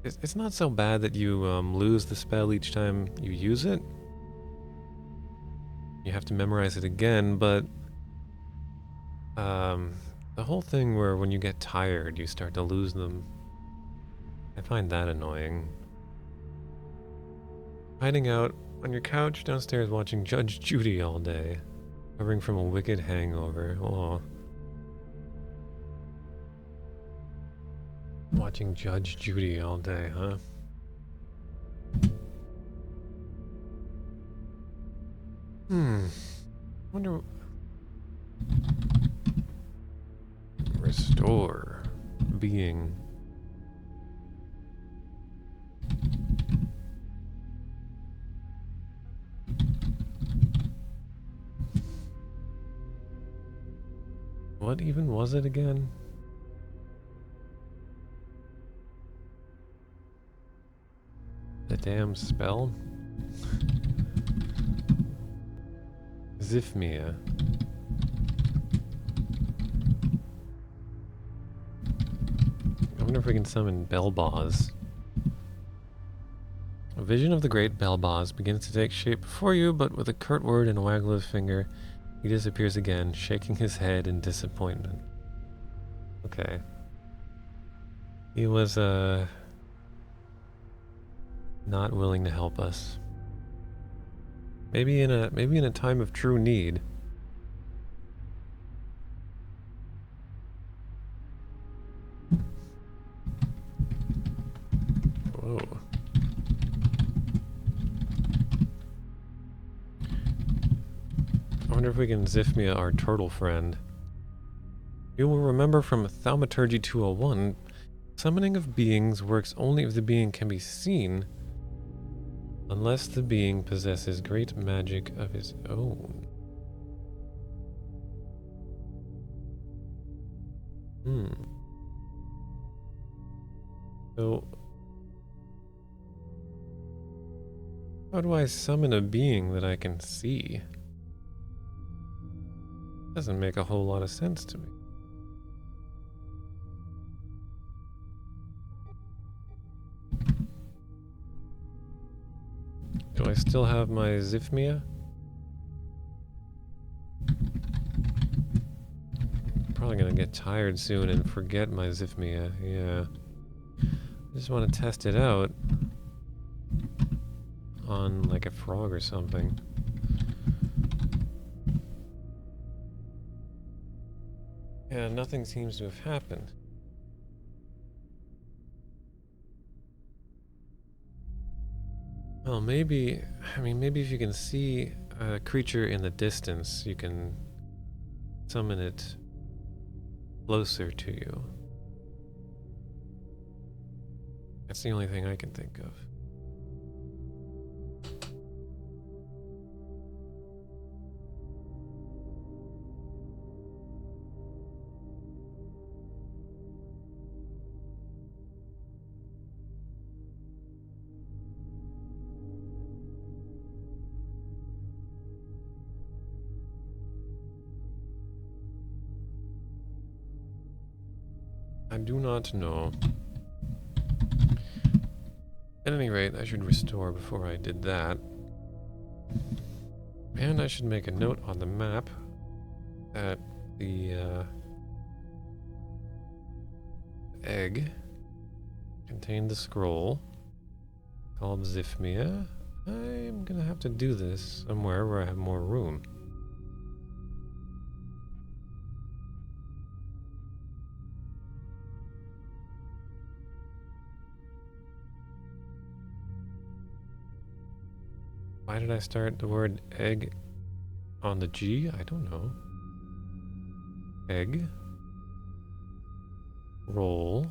it's not so bad that you lose the spell each time you use it. You have to memorize it again, but the whole thing where when you get tired, you start to lose them. I find that annoying. Finding out On your couch downstairs watching Judge Judy all day. Recovering from a wicked hangover. Oh. Watching Judge Judy all day, huh? Wonder... Restore. Being. What even was it again? The damn spell? Zifmia. I wonder if we can summon Belboz. A vision of the great Belboz begins to take shape before you, but with a curt word and a waggle of his finger, he disappears again, shaking his head in disappointment. Okay. He was, not willing to help us. Maybe in a time of true need. Whoa. I wonder if we can Zifmia our turtle friend. You will remember from Thaumaturgy 201, summoning of beings works only if the being can be seen, unless the being possesses great magic of his own. So, how do I summon a being that I can see? Doesn't make a whole lot of sense to me. Do I still have my Zifmia? Probably gonna get tired soon and forget my Zifmia, yeah. I just want to test it out on like a frog or something. Yeah, nothing seems to have happened. Well, maybe if you can see a creature in the distance, you can summon it closer to you. That's the only thing I can think of. I do not know. At any rate, I should restore before I did that. And I should make a note on the map that the egg contained the scroll called Zifmia. I'm gonna have to do this somewhere where I have more room. Why did I start the word egg on the G? I don't know. Egg. Roll.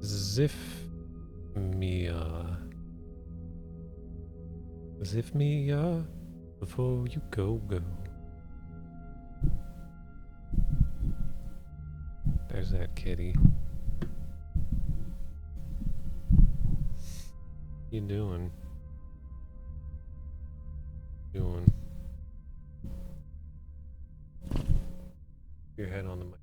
Zifmia. Zifmia before you go. There's that kitty. What you doing? Your head on the mic.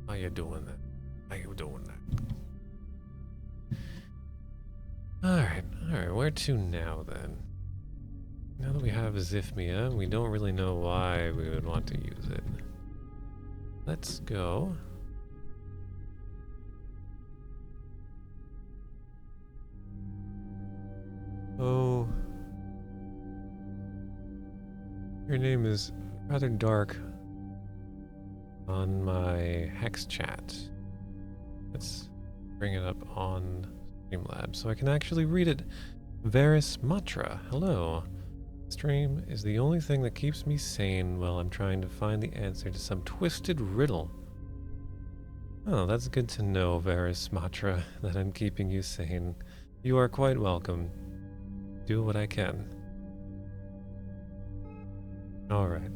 How you doing that? How you doing that? Alright, where to now, then? Now that we have Zifmia, we don't really know why we would want to use it. Let's go. Oh. Your name is rather dark on my hex chat. Let's bring it up on Streamlabs so I can actually read it. Varys Matra, hello. Stream is the only thing that keeps me sane while I'm trying to find the answer to some twisted riddle. Oh, that's good to know, Varys Matra, that I'm keeping you sane. You are quite welcome. Do what I can. Alright.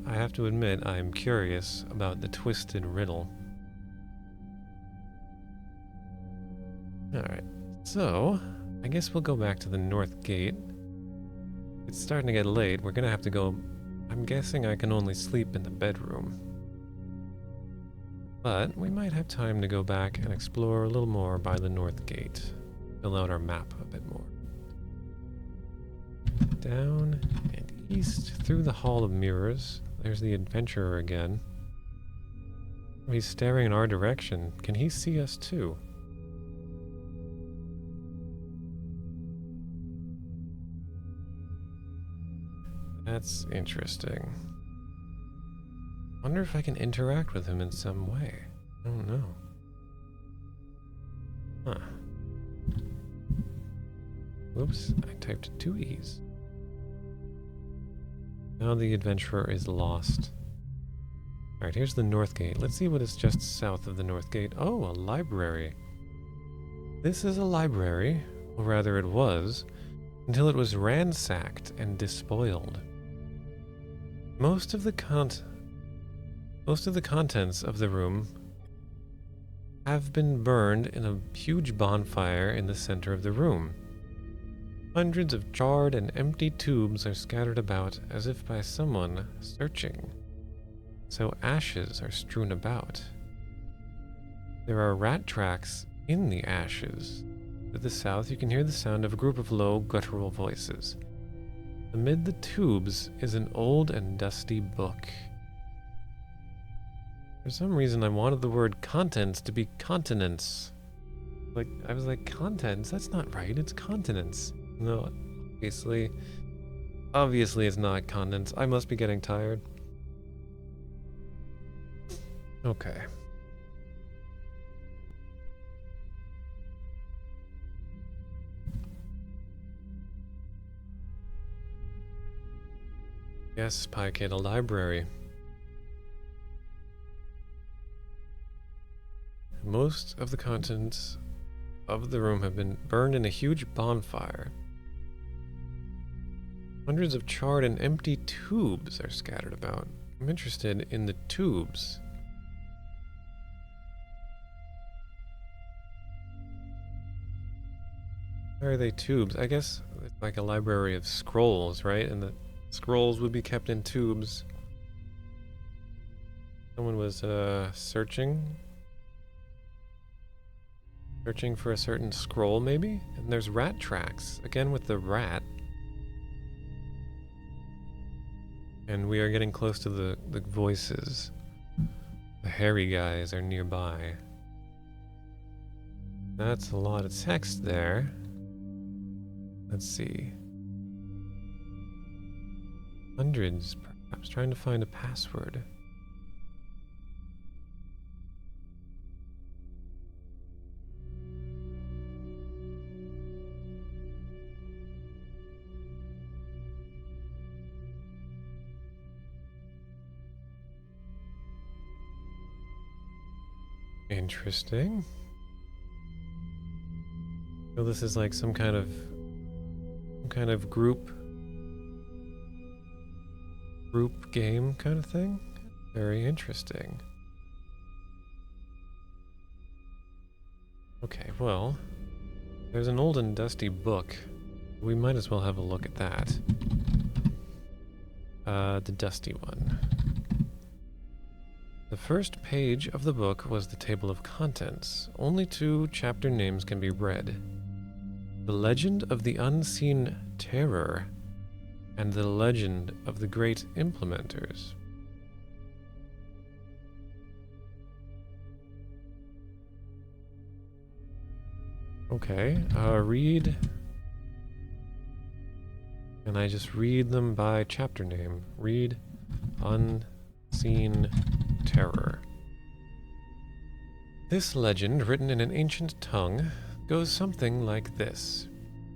I have to admit, I'm curious about the twisted riddle. Alright, so I guess we'll go back to the north gate. It's starting to get late. We're gonna have to go... I'm guessing I can only sleep in the bedroom. But we might have time to go back and explore a little more by the north gate. Fill out our map a bit more. Down and east through the Hall of Mirrors. There's the adventurer again. He's staring in our direction. Can he see us too? That's interesting. Wonder if I can interact with him in some way. I don't know. Huh. Oops, I typed 2 E's. Now the adventurer is lost. Alright, here's the north gate. Let's see what is just south of the north gate. Oh, a library. This is a library, or rather it was, until it was ransacked and despoiled. Most of the contents of the room have been burned in a huge bonfire in the center of the room. Hundreds of charred and empty tubes are scattered about as if by someone searching. So ashes are strewn about. There are rat tracks in the ashes. To the south, you can hear the sound of a group of low, guttural voices. Amid the tubes is an old and dusty book. For some reason, I wanted the word contents to be continents. I was like, contents? That's not right, it's continents. No, obviously it's not contents. I must be getting tired. Okay. Yes, Pykit, a library. Most of the contents of the room have been burned in a huge bonfire. Hundreds of charred and empty tubes are scattered about. I'm interested in the tubes. Why are they tubes? I guess it's like a library of scrolls, right? And the scrolls would be kept in tubes. Someone was searching for a certain scroll, maybe? And there's rat tracks, again with the rat. And we are getting close to the voices. The hairy guys are nearby. That's a lot of text there. Let's see. Hundreds, perhaps, trying to find a password. Interesting. So this is like some kind of group game kind of thing. Very interesting. Okay, well, there's an old and dusty book. We might as well have a look at that. The dusty one. The first page of the book was the table of contents. Only 2 chapter names can be read. The Legend of the Unseen Terror and the Legend of the Great Implementers. Okay, read. Can I just read them by chapter name? Read Unseen Terror. This legend, written in an ancient tongue, goes something like this.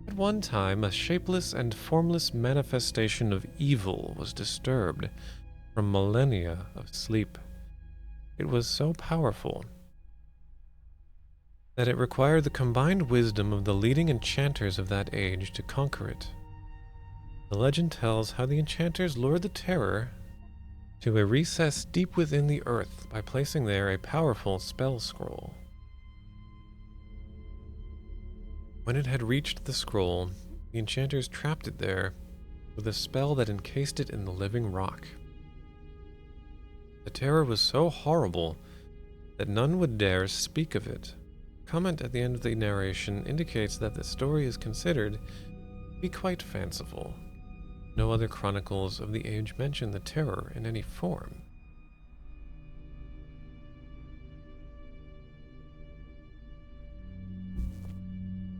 At one time, a shapeless and formless manifestation of evil was disturbed from millennia of sleep. It was so powerful that it required the combined wisdom of the leading enchanters of that age to conquer it. The legend tells how the enchanters lured the terror to a recess deep within the earth by placing there a powerful spell scroll. When it had reached the scroll, the enchanters trapped it there with a spell that encased it in the living rock. The terror was so horrible that none would dare speak of it. Comment at the end of the narration indicates that the story is considered to be quite fanciful. No other chronicles of the age mention the terror in any form.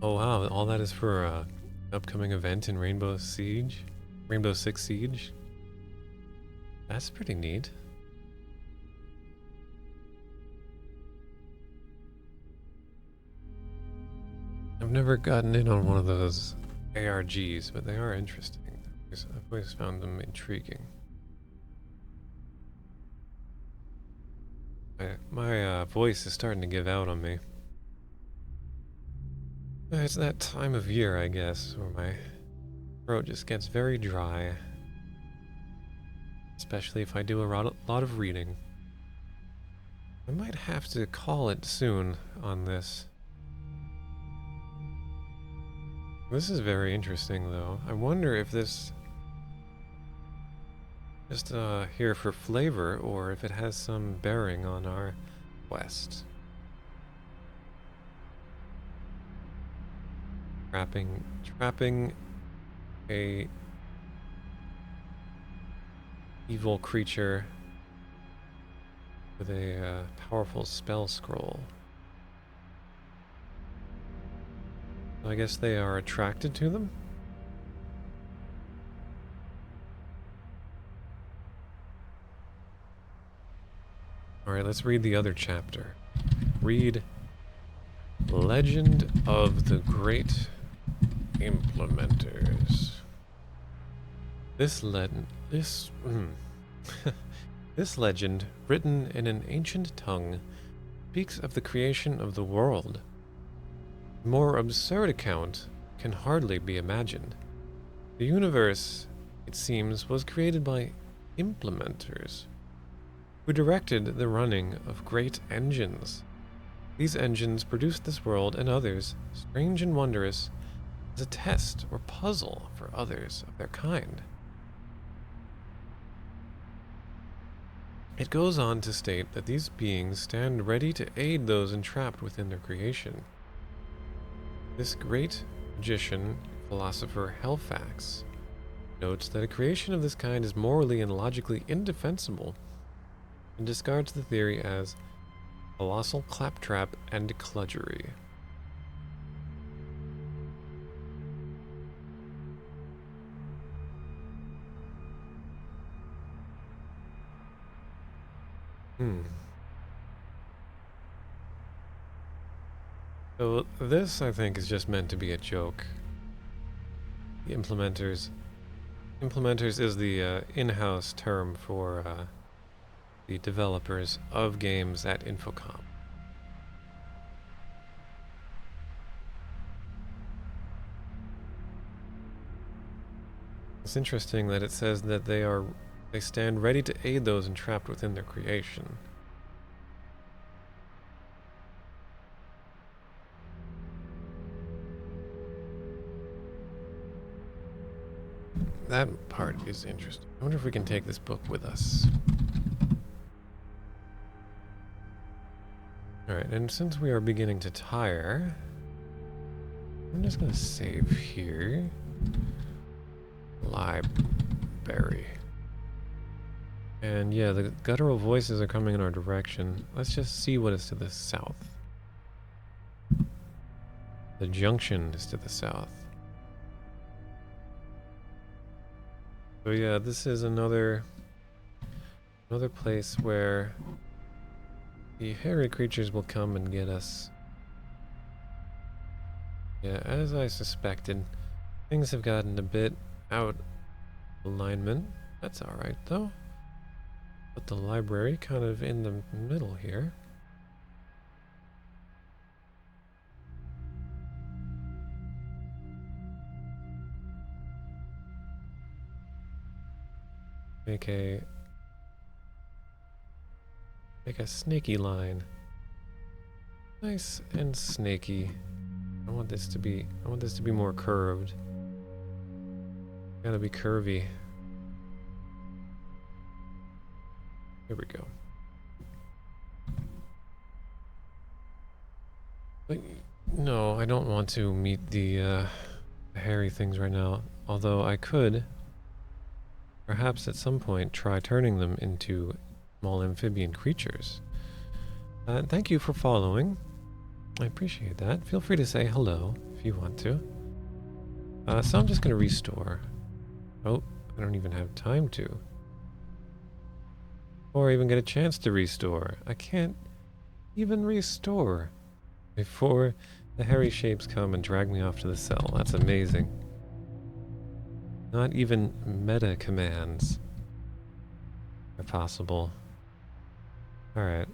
Oh wow, all that is for an upcoming event in Rainbow Six Siege? That's pretty neat. I've never gotten in on one of those ARGs, but they are interesting. I've always found them intriguing. My voice is starting to give out on me. It's that time of year, I guess, where my throat just gets very dry. Especially if I do a lot of reading. I might have to call it soon on this. This is very interesting, though. I wonder if this just here for flavor, or if it has some bearing on our quest. Trapping a evil creature with a powerful spell scroll. I guess they are attracted to them? Alright, let's read the other chapter. Read Legend of the Great Implementers. This legend, written in an ancient tongue, speaks of the creation of the world. A more absurd account can hardly be imagined. The universe, it seems, was created by implementers, who directed the running of great engines. These engines produced this world and others, strange and wondrous, as a test or puzzle for others of their kind. It goes on to state that these beings stand ready to aid those entrapped within their creation. This great magician, philosopher Halifax, notes that a creation of this kind is morally and logically indefensible, and discards the theory as colossal claptrap and kludgery. So this, I think, is just meant to be a joke. The implementers is the in-house term for the developers of games at Infocom. It's interesting that it says that they stand ready to aid those entrapped within their creation. That part is interesting. I wonder if we can take this book with us. Alright, and since we are beginning to tire, I'm just gonna save here. Library. And yeah, the guttural voices are coming in our direction. Let's just see what is to the south. The junction is to the south. So yeah, this is another place where the hairy creatures will come and get us. Yeah, as I suspected, things have gotten a bit out of alignment. That's alright though. Put the library kind of in the middle here. Make a snaky line. Nice and snaky. I want this to be more curved. Gotta be curvy. Here we go. But no, I don't want to meet the hairy things right now. Although I could, perhaps at some point, try turning them into small amphibian creatures. Thank you for following. I appreciate that. Feel free to say hello if you want to. So I'm just going to restore. Oh, I don't even have time to. Or even get a chance to restore. I can't even restore before the hairy shapes come and drag me off to the cell. That's amazing. Not even meta commands are possible. Alright.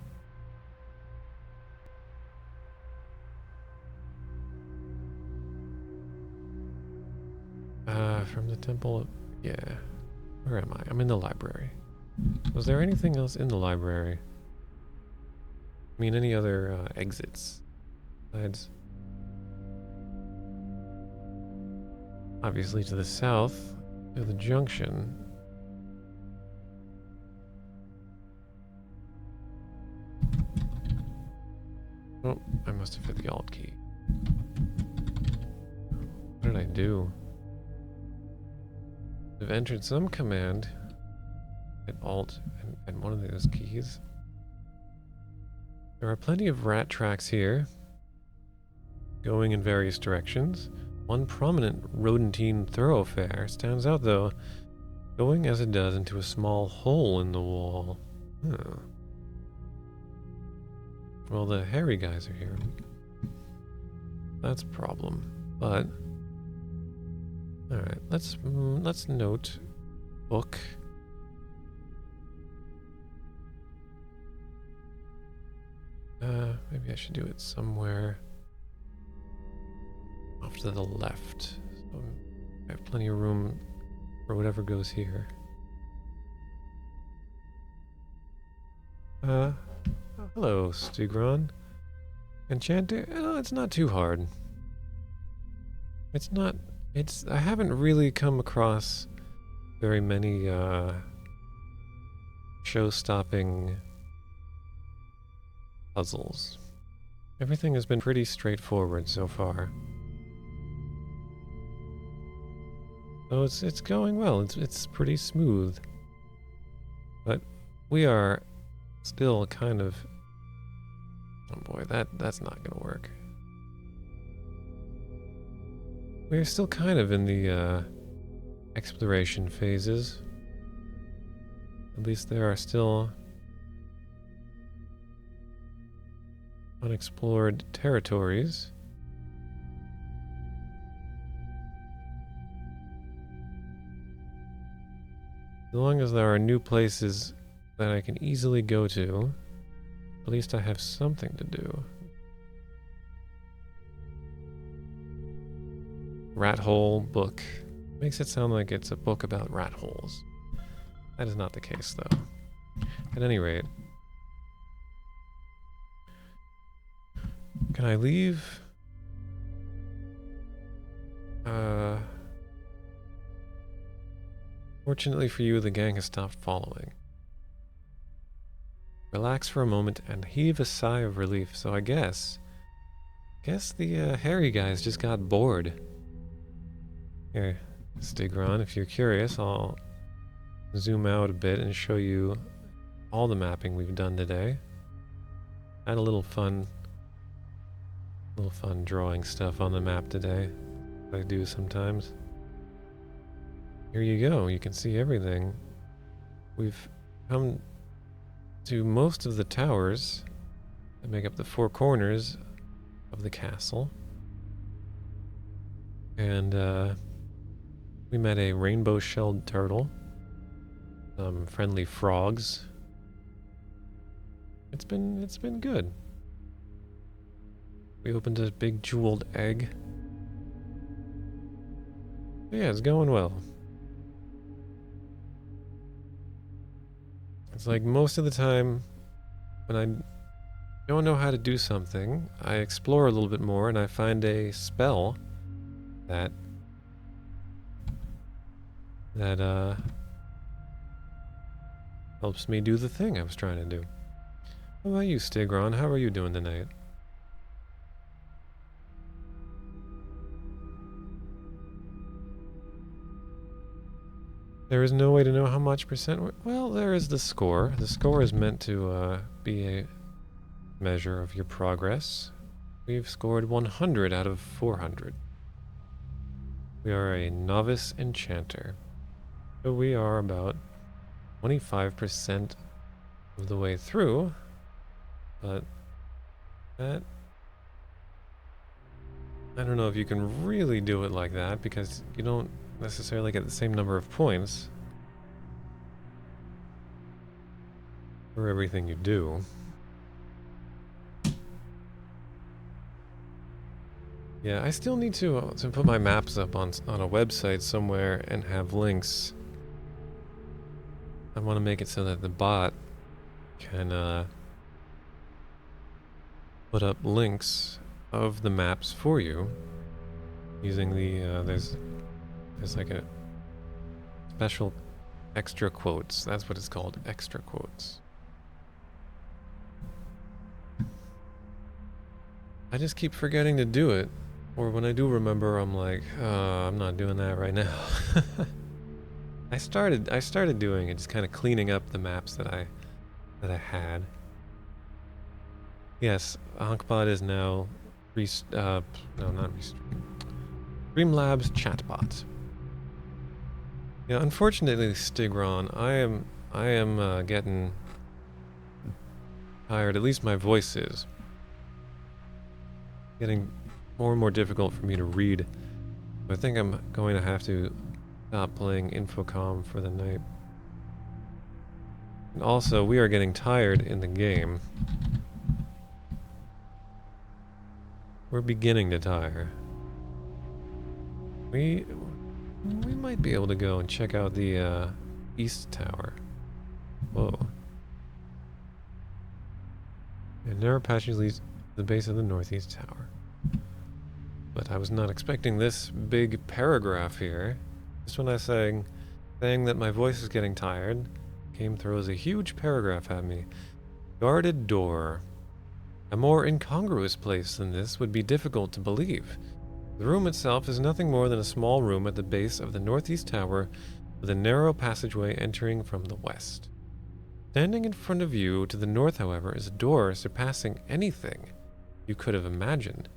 From the temple, yeah. Where am I? I'm in the library. Was there anything else in the library? I mean, any other exits? Besides, obviously to the south, to the junction. Oh, I must have hit the Alt key. What did I do? I've entered some command. Hit Alt and one of those keys. There are plenty of rat tracks here, going in various directions. One prominent rodentine thoroughfare stands out though, going as it does into a small hole in the wall. Huh. Well, the hairy guys are here. That's a problem. But alright, let's note book. Maybe I should do it somewhere off to the left. So I have plenty of room for whatever goes here. Hello, Stigron. Enchanter? Oh, it's not too hard. I haven't really come across very many, show-stopping puzzles. Everything has been pretty straightforward so far. So it's going well. It's pretty smooth. But we are still kind of... Oh boy, that's not gonna work. We're still kind of in the exploration phases. At least there are still unexplored territories. As long as there are new places that I can easily go to, at least I have something to do. Rat hole book. Makes it sound like it's a book about rat holes. That is not the case, though. At any rate, can I leave? Fortunately for you, the gang has stopped following. Relax for a moment and heave a sigh of relief. So I guess the hairy guys just got bored. Here, Stigron, if you're curious, I'll zoom out a bit and show you all the mapping we've done today. Had a little fun drawing stuff on the map today. I do sometimes. Here you go, you can see everything. We've come to most of the towers that make up the four corners of the castle. And we met a rainbow-shelled turtle, some friendly frogs. It's been good. We opened a big jeweled egg. Yeah, it's going well. It's like most of the time when I don't know how to do something, I explore a little bit more and I find a spell that helps me do the thing I was trying to do. How about you, Stigron? How are you doing tonight? There is no way to know how much percent... Well, there is the score. The score is meant to be a measure of your progress. We've scored 100 out of 400. We are a novice enchanter. So we are about 25% of the way through. But that... I don't know if you can really do it like that because you don't necessarily get the same number of points for everything you do. Yeah, I still need to put my maps up on a website somewhere and have links. I want to make it so that the bot can put up links of the maps for you using the there's like a special extra quotes. That's what it's called, extra quotes. I just keep forgetting to do it, or when I do remember, I'm like, I'm not doing that right now. I started doing it, just kind of cleaning up the maps that I had. Yes, Honkbot is now no, not Streamlabs chatbot. Yeah, unfortunately, Stigron, I am getting tired. At least my voice is getting more and more difficult for me to read. I think I'm going to have to stop playing Infocom for the night. And also, we are getting tired in the game. We're beginning to tire. We might be able to go and check out the East Tower. Whoa. And narrow passage leads to the base of the Northeast Tower. But I was not expecting this big paragraph here. Just when I was saying that my voice is getting tired, came throws a huge paragraph at me. Guarded door. A more incongruous place than this would be difficult to believe. The room itself is nothing more than a small room at the base of the Northeast Tower with a narrow passageway entering from the west. Standing in front of you to the north, however, is a door surpassing anything you could have imagined.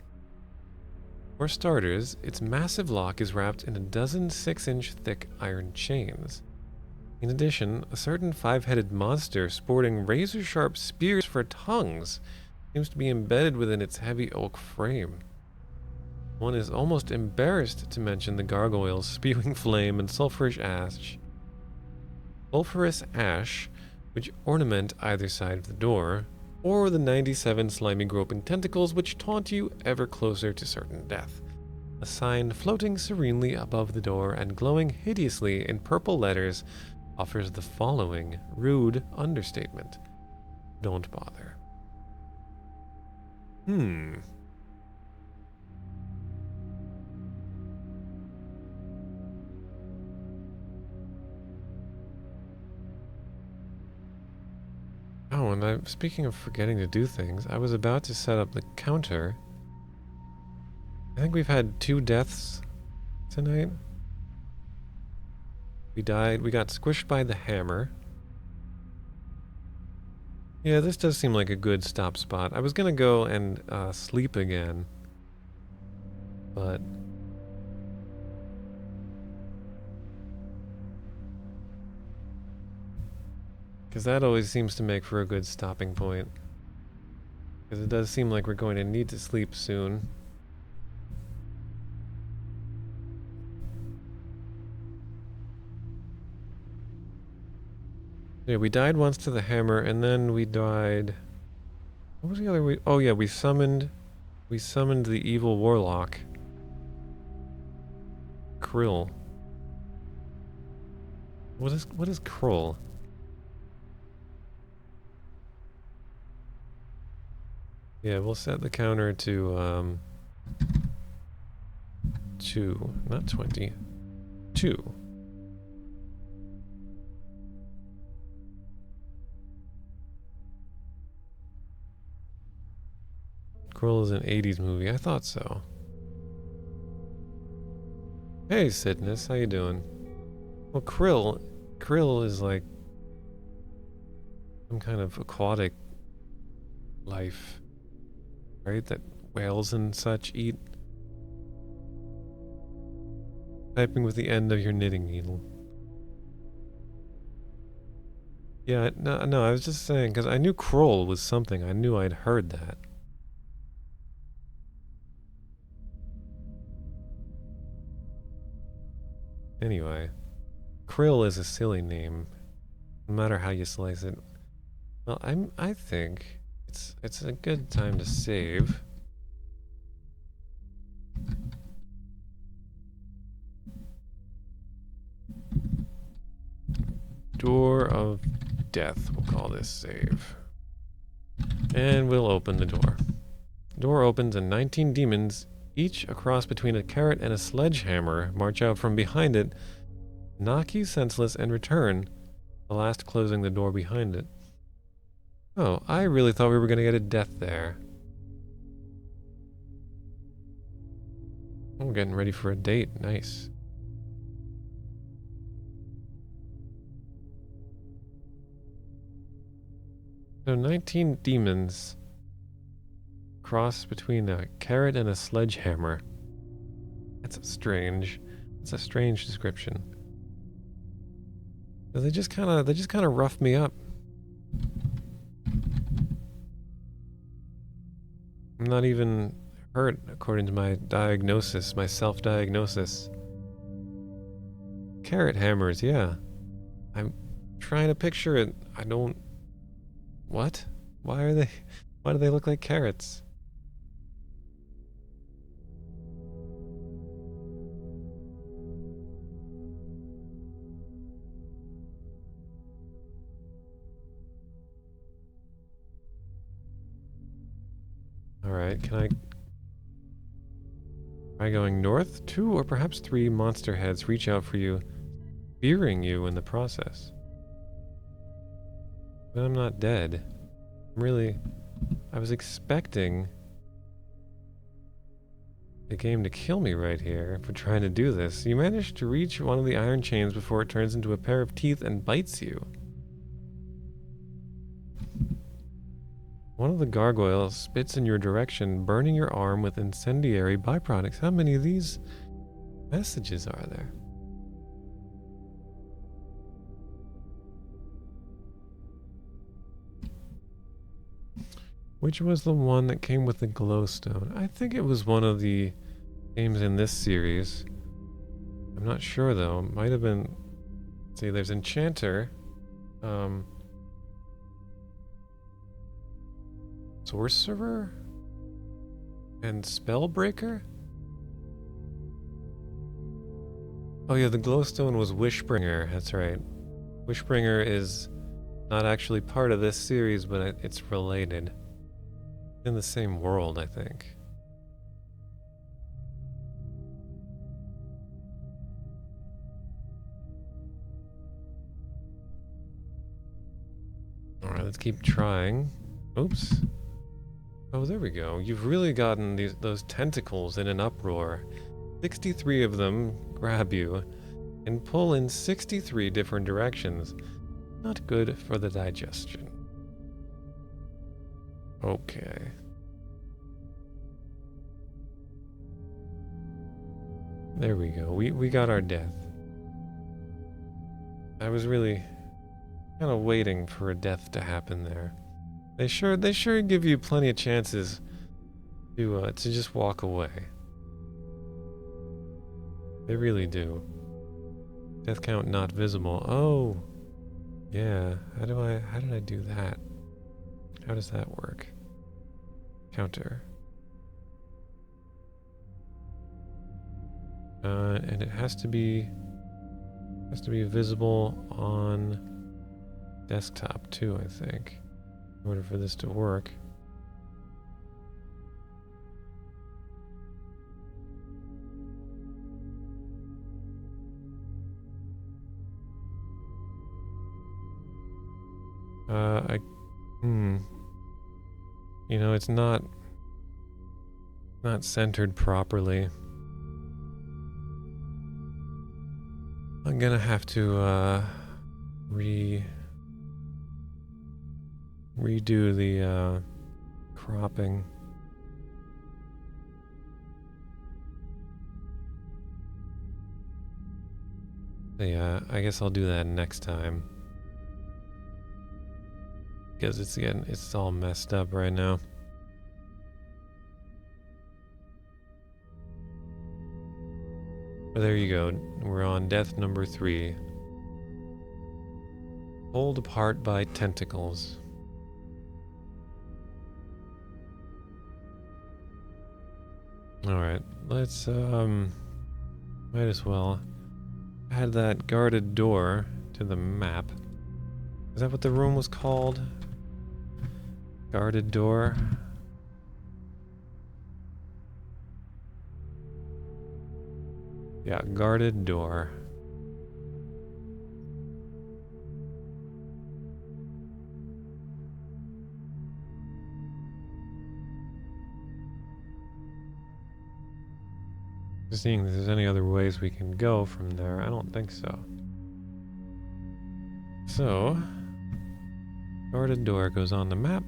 For starters, its massive lock is wrapped in a dozen 6-inch thick iron chains. In addition, a certain 5-headed monster sporting razor-sharp spears for tongues seems to be embedded within its heavy oak frame. One is almost embarrassed to mention the gargoyles spewing flame and sulphurous ash which ornament either side of the door, or the 97 slimy groping tentacles which taunt you ever closer to certain death. A sign floating serenely above the door and glowing hideously in purple letters offers the following rude understatement. Don't bother. Oh, and speaking of forgetting to do things, I was about to set up the counter. I think we've had 2 deaths tonight. We got squished by the hammer. Yeah, this does seem like a good stop spot. I was gonna go and sleep again, but because that always seems to make for a good stopping point. Because it does seem like we're going to need to sleep soon. Yeah, we died once to the hammer, and then we died... What was the other way? Oh yeah, we summoned the evil warlock. Krill. What is Krill? Yeah, we'll set the counter to 2, not 20. 2. Krill is an 80s movie. I thought so. Hey, Sidnus, how you doing? Well, Krill is like some kind of aquatic life, right? That whales and such eat. Typing with the end of your knitting needle. Yeah, no, I was just saying, because I knew Kroll was something. I knew I'd heard that. Anyway, Krill is a silly name, no matter how you slice it. Well, I think it's a good time to save. Door of Death, we'll call this save. And we'll open the door. Door opens and 19 demons, each a cross between a carrot and a sledgehammer, march out from behind it, knock you senseless, and return, the last closing the door behind it. Oh, I really thought we were going to get a death there. I'm getting ready for a date. Nice. So 19 demons cross between a carrot and a sledgehammer. That's strange. That's a strange description. They just kind of rough me up. I'm not even hurt according to my diagnosis, my self-diagnosis. Carrot hammers, yeah. I'm trying to picture it. I don't... What? Why do they look like carrots? Alright, can I try going north? 2 or perhaps 3 monster heads reach out for you, spearing you in the process. But I'm not dead. I was expecting the game to kill me right here for trying to do this. You managed to reach one of the iron chains before it turns into a pair of teeth and bites you. One of the gargoyles spits in your direction, burning your arm with incendiary byproducts. How many of these messages are there? Which was the one that came with the glowstone? I think it was one of the games in this series. I'm not sure though. It might have been... Let's see, there's Enchanter. Sorcerer? And Spellbreaker? Oh yeah, the glowstone was Wishbringer, that's right. Wishbringer is not actually part of this series, but it's related. In the same world, I think. Alright, Alright, let's keep trying. Oops. Oh, there we go. You've really gotten those tentacles in an uproar. 63 of them grab you and pull in 63 different directions. Not good for the digestion. Okay. There we go. We got our death. I was really kind of waiting for a death to happen there. They sure give you plenty of chances to just walk away. They really do. Death count not visible. Oh, yeah. How did I do that? How does that work? Counter. And it has to be visible on desktop too, I think, in order for this to work. You know, it's not centered properly. I'm gonna have to redo the cropping. Yeah, I guess I'll do that next time. Because it's all messed up right now. But there you go. We're on death number 3. Pulled apart by tentacles. Alright, let's might as well add that guarded door to the map. Is that what the room was called? Guarded door? Yeah, guarded door. Just seeing if there's any other ways we can go from there. I don't think so. So, guarded door goes on the map.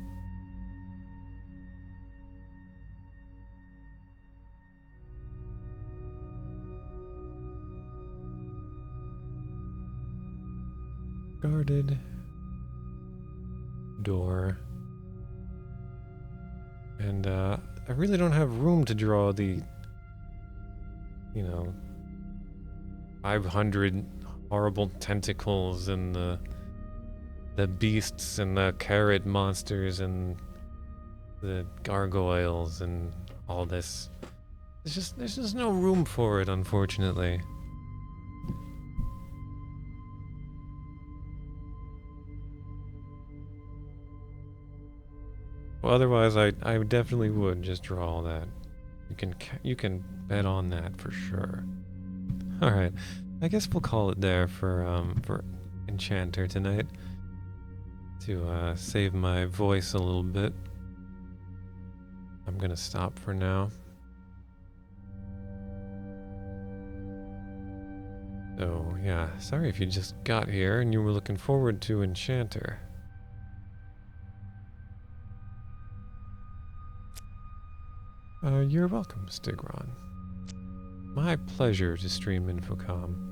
Guarded door. And I really don't have room to draw the, 500 horrible tentacles and the beasts and the carrot monsters and the gargoyles and all this. There's just no room for it, unfortunately. Well, otherwise I definitely would just draw all that. You can bet on that for sure. All right, I guess we'll call it there for Enchanter tonight. To save my voice a little bit, I'm gonna stop for now. So yeah, sorry if you just got here and you were looking forward to Enchanter. You're welcome, Stigron. My pleasure to stream Infocom.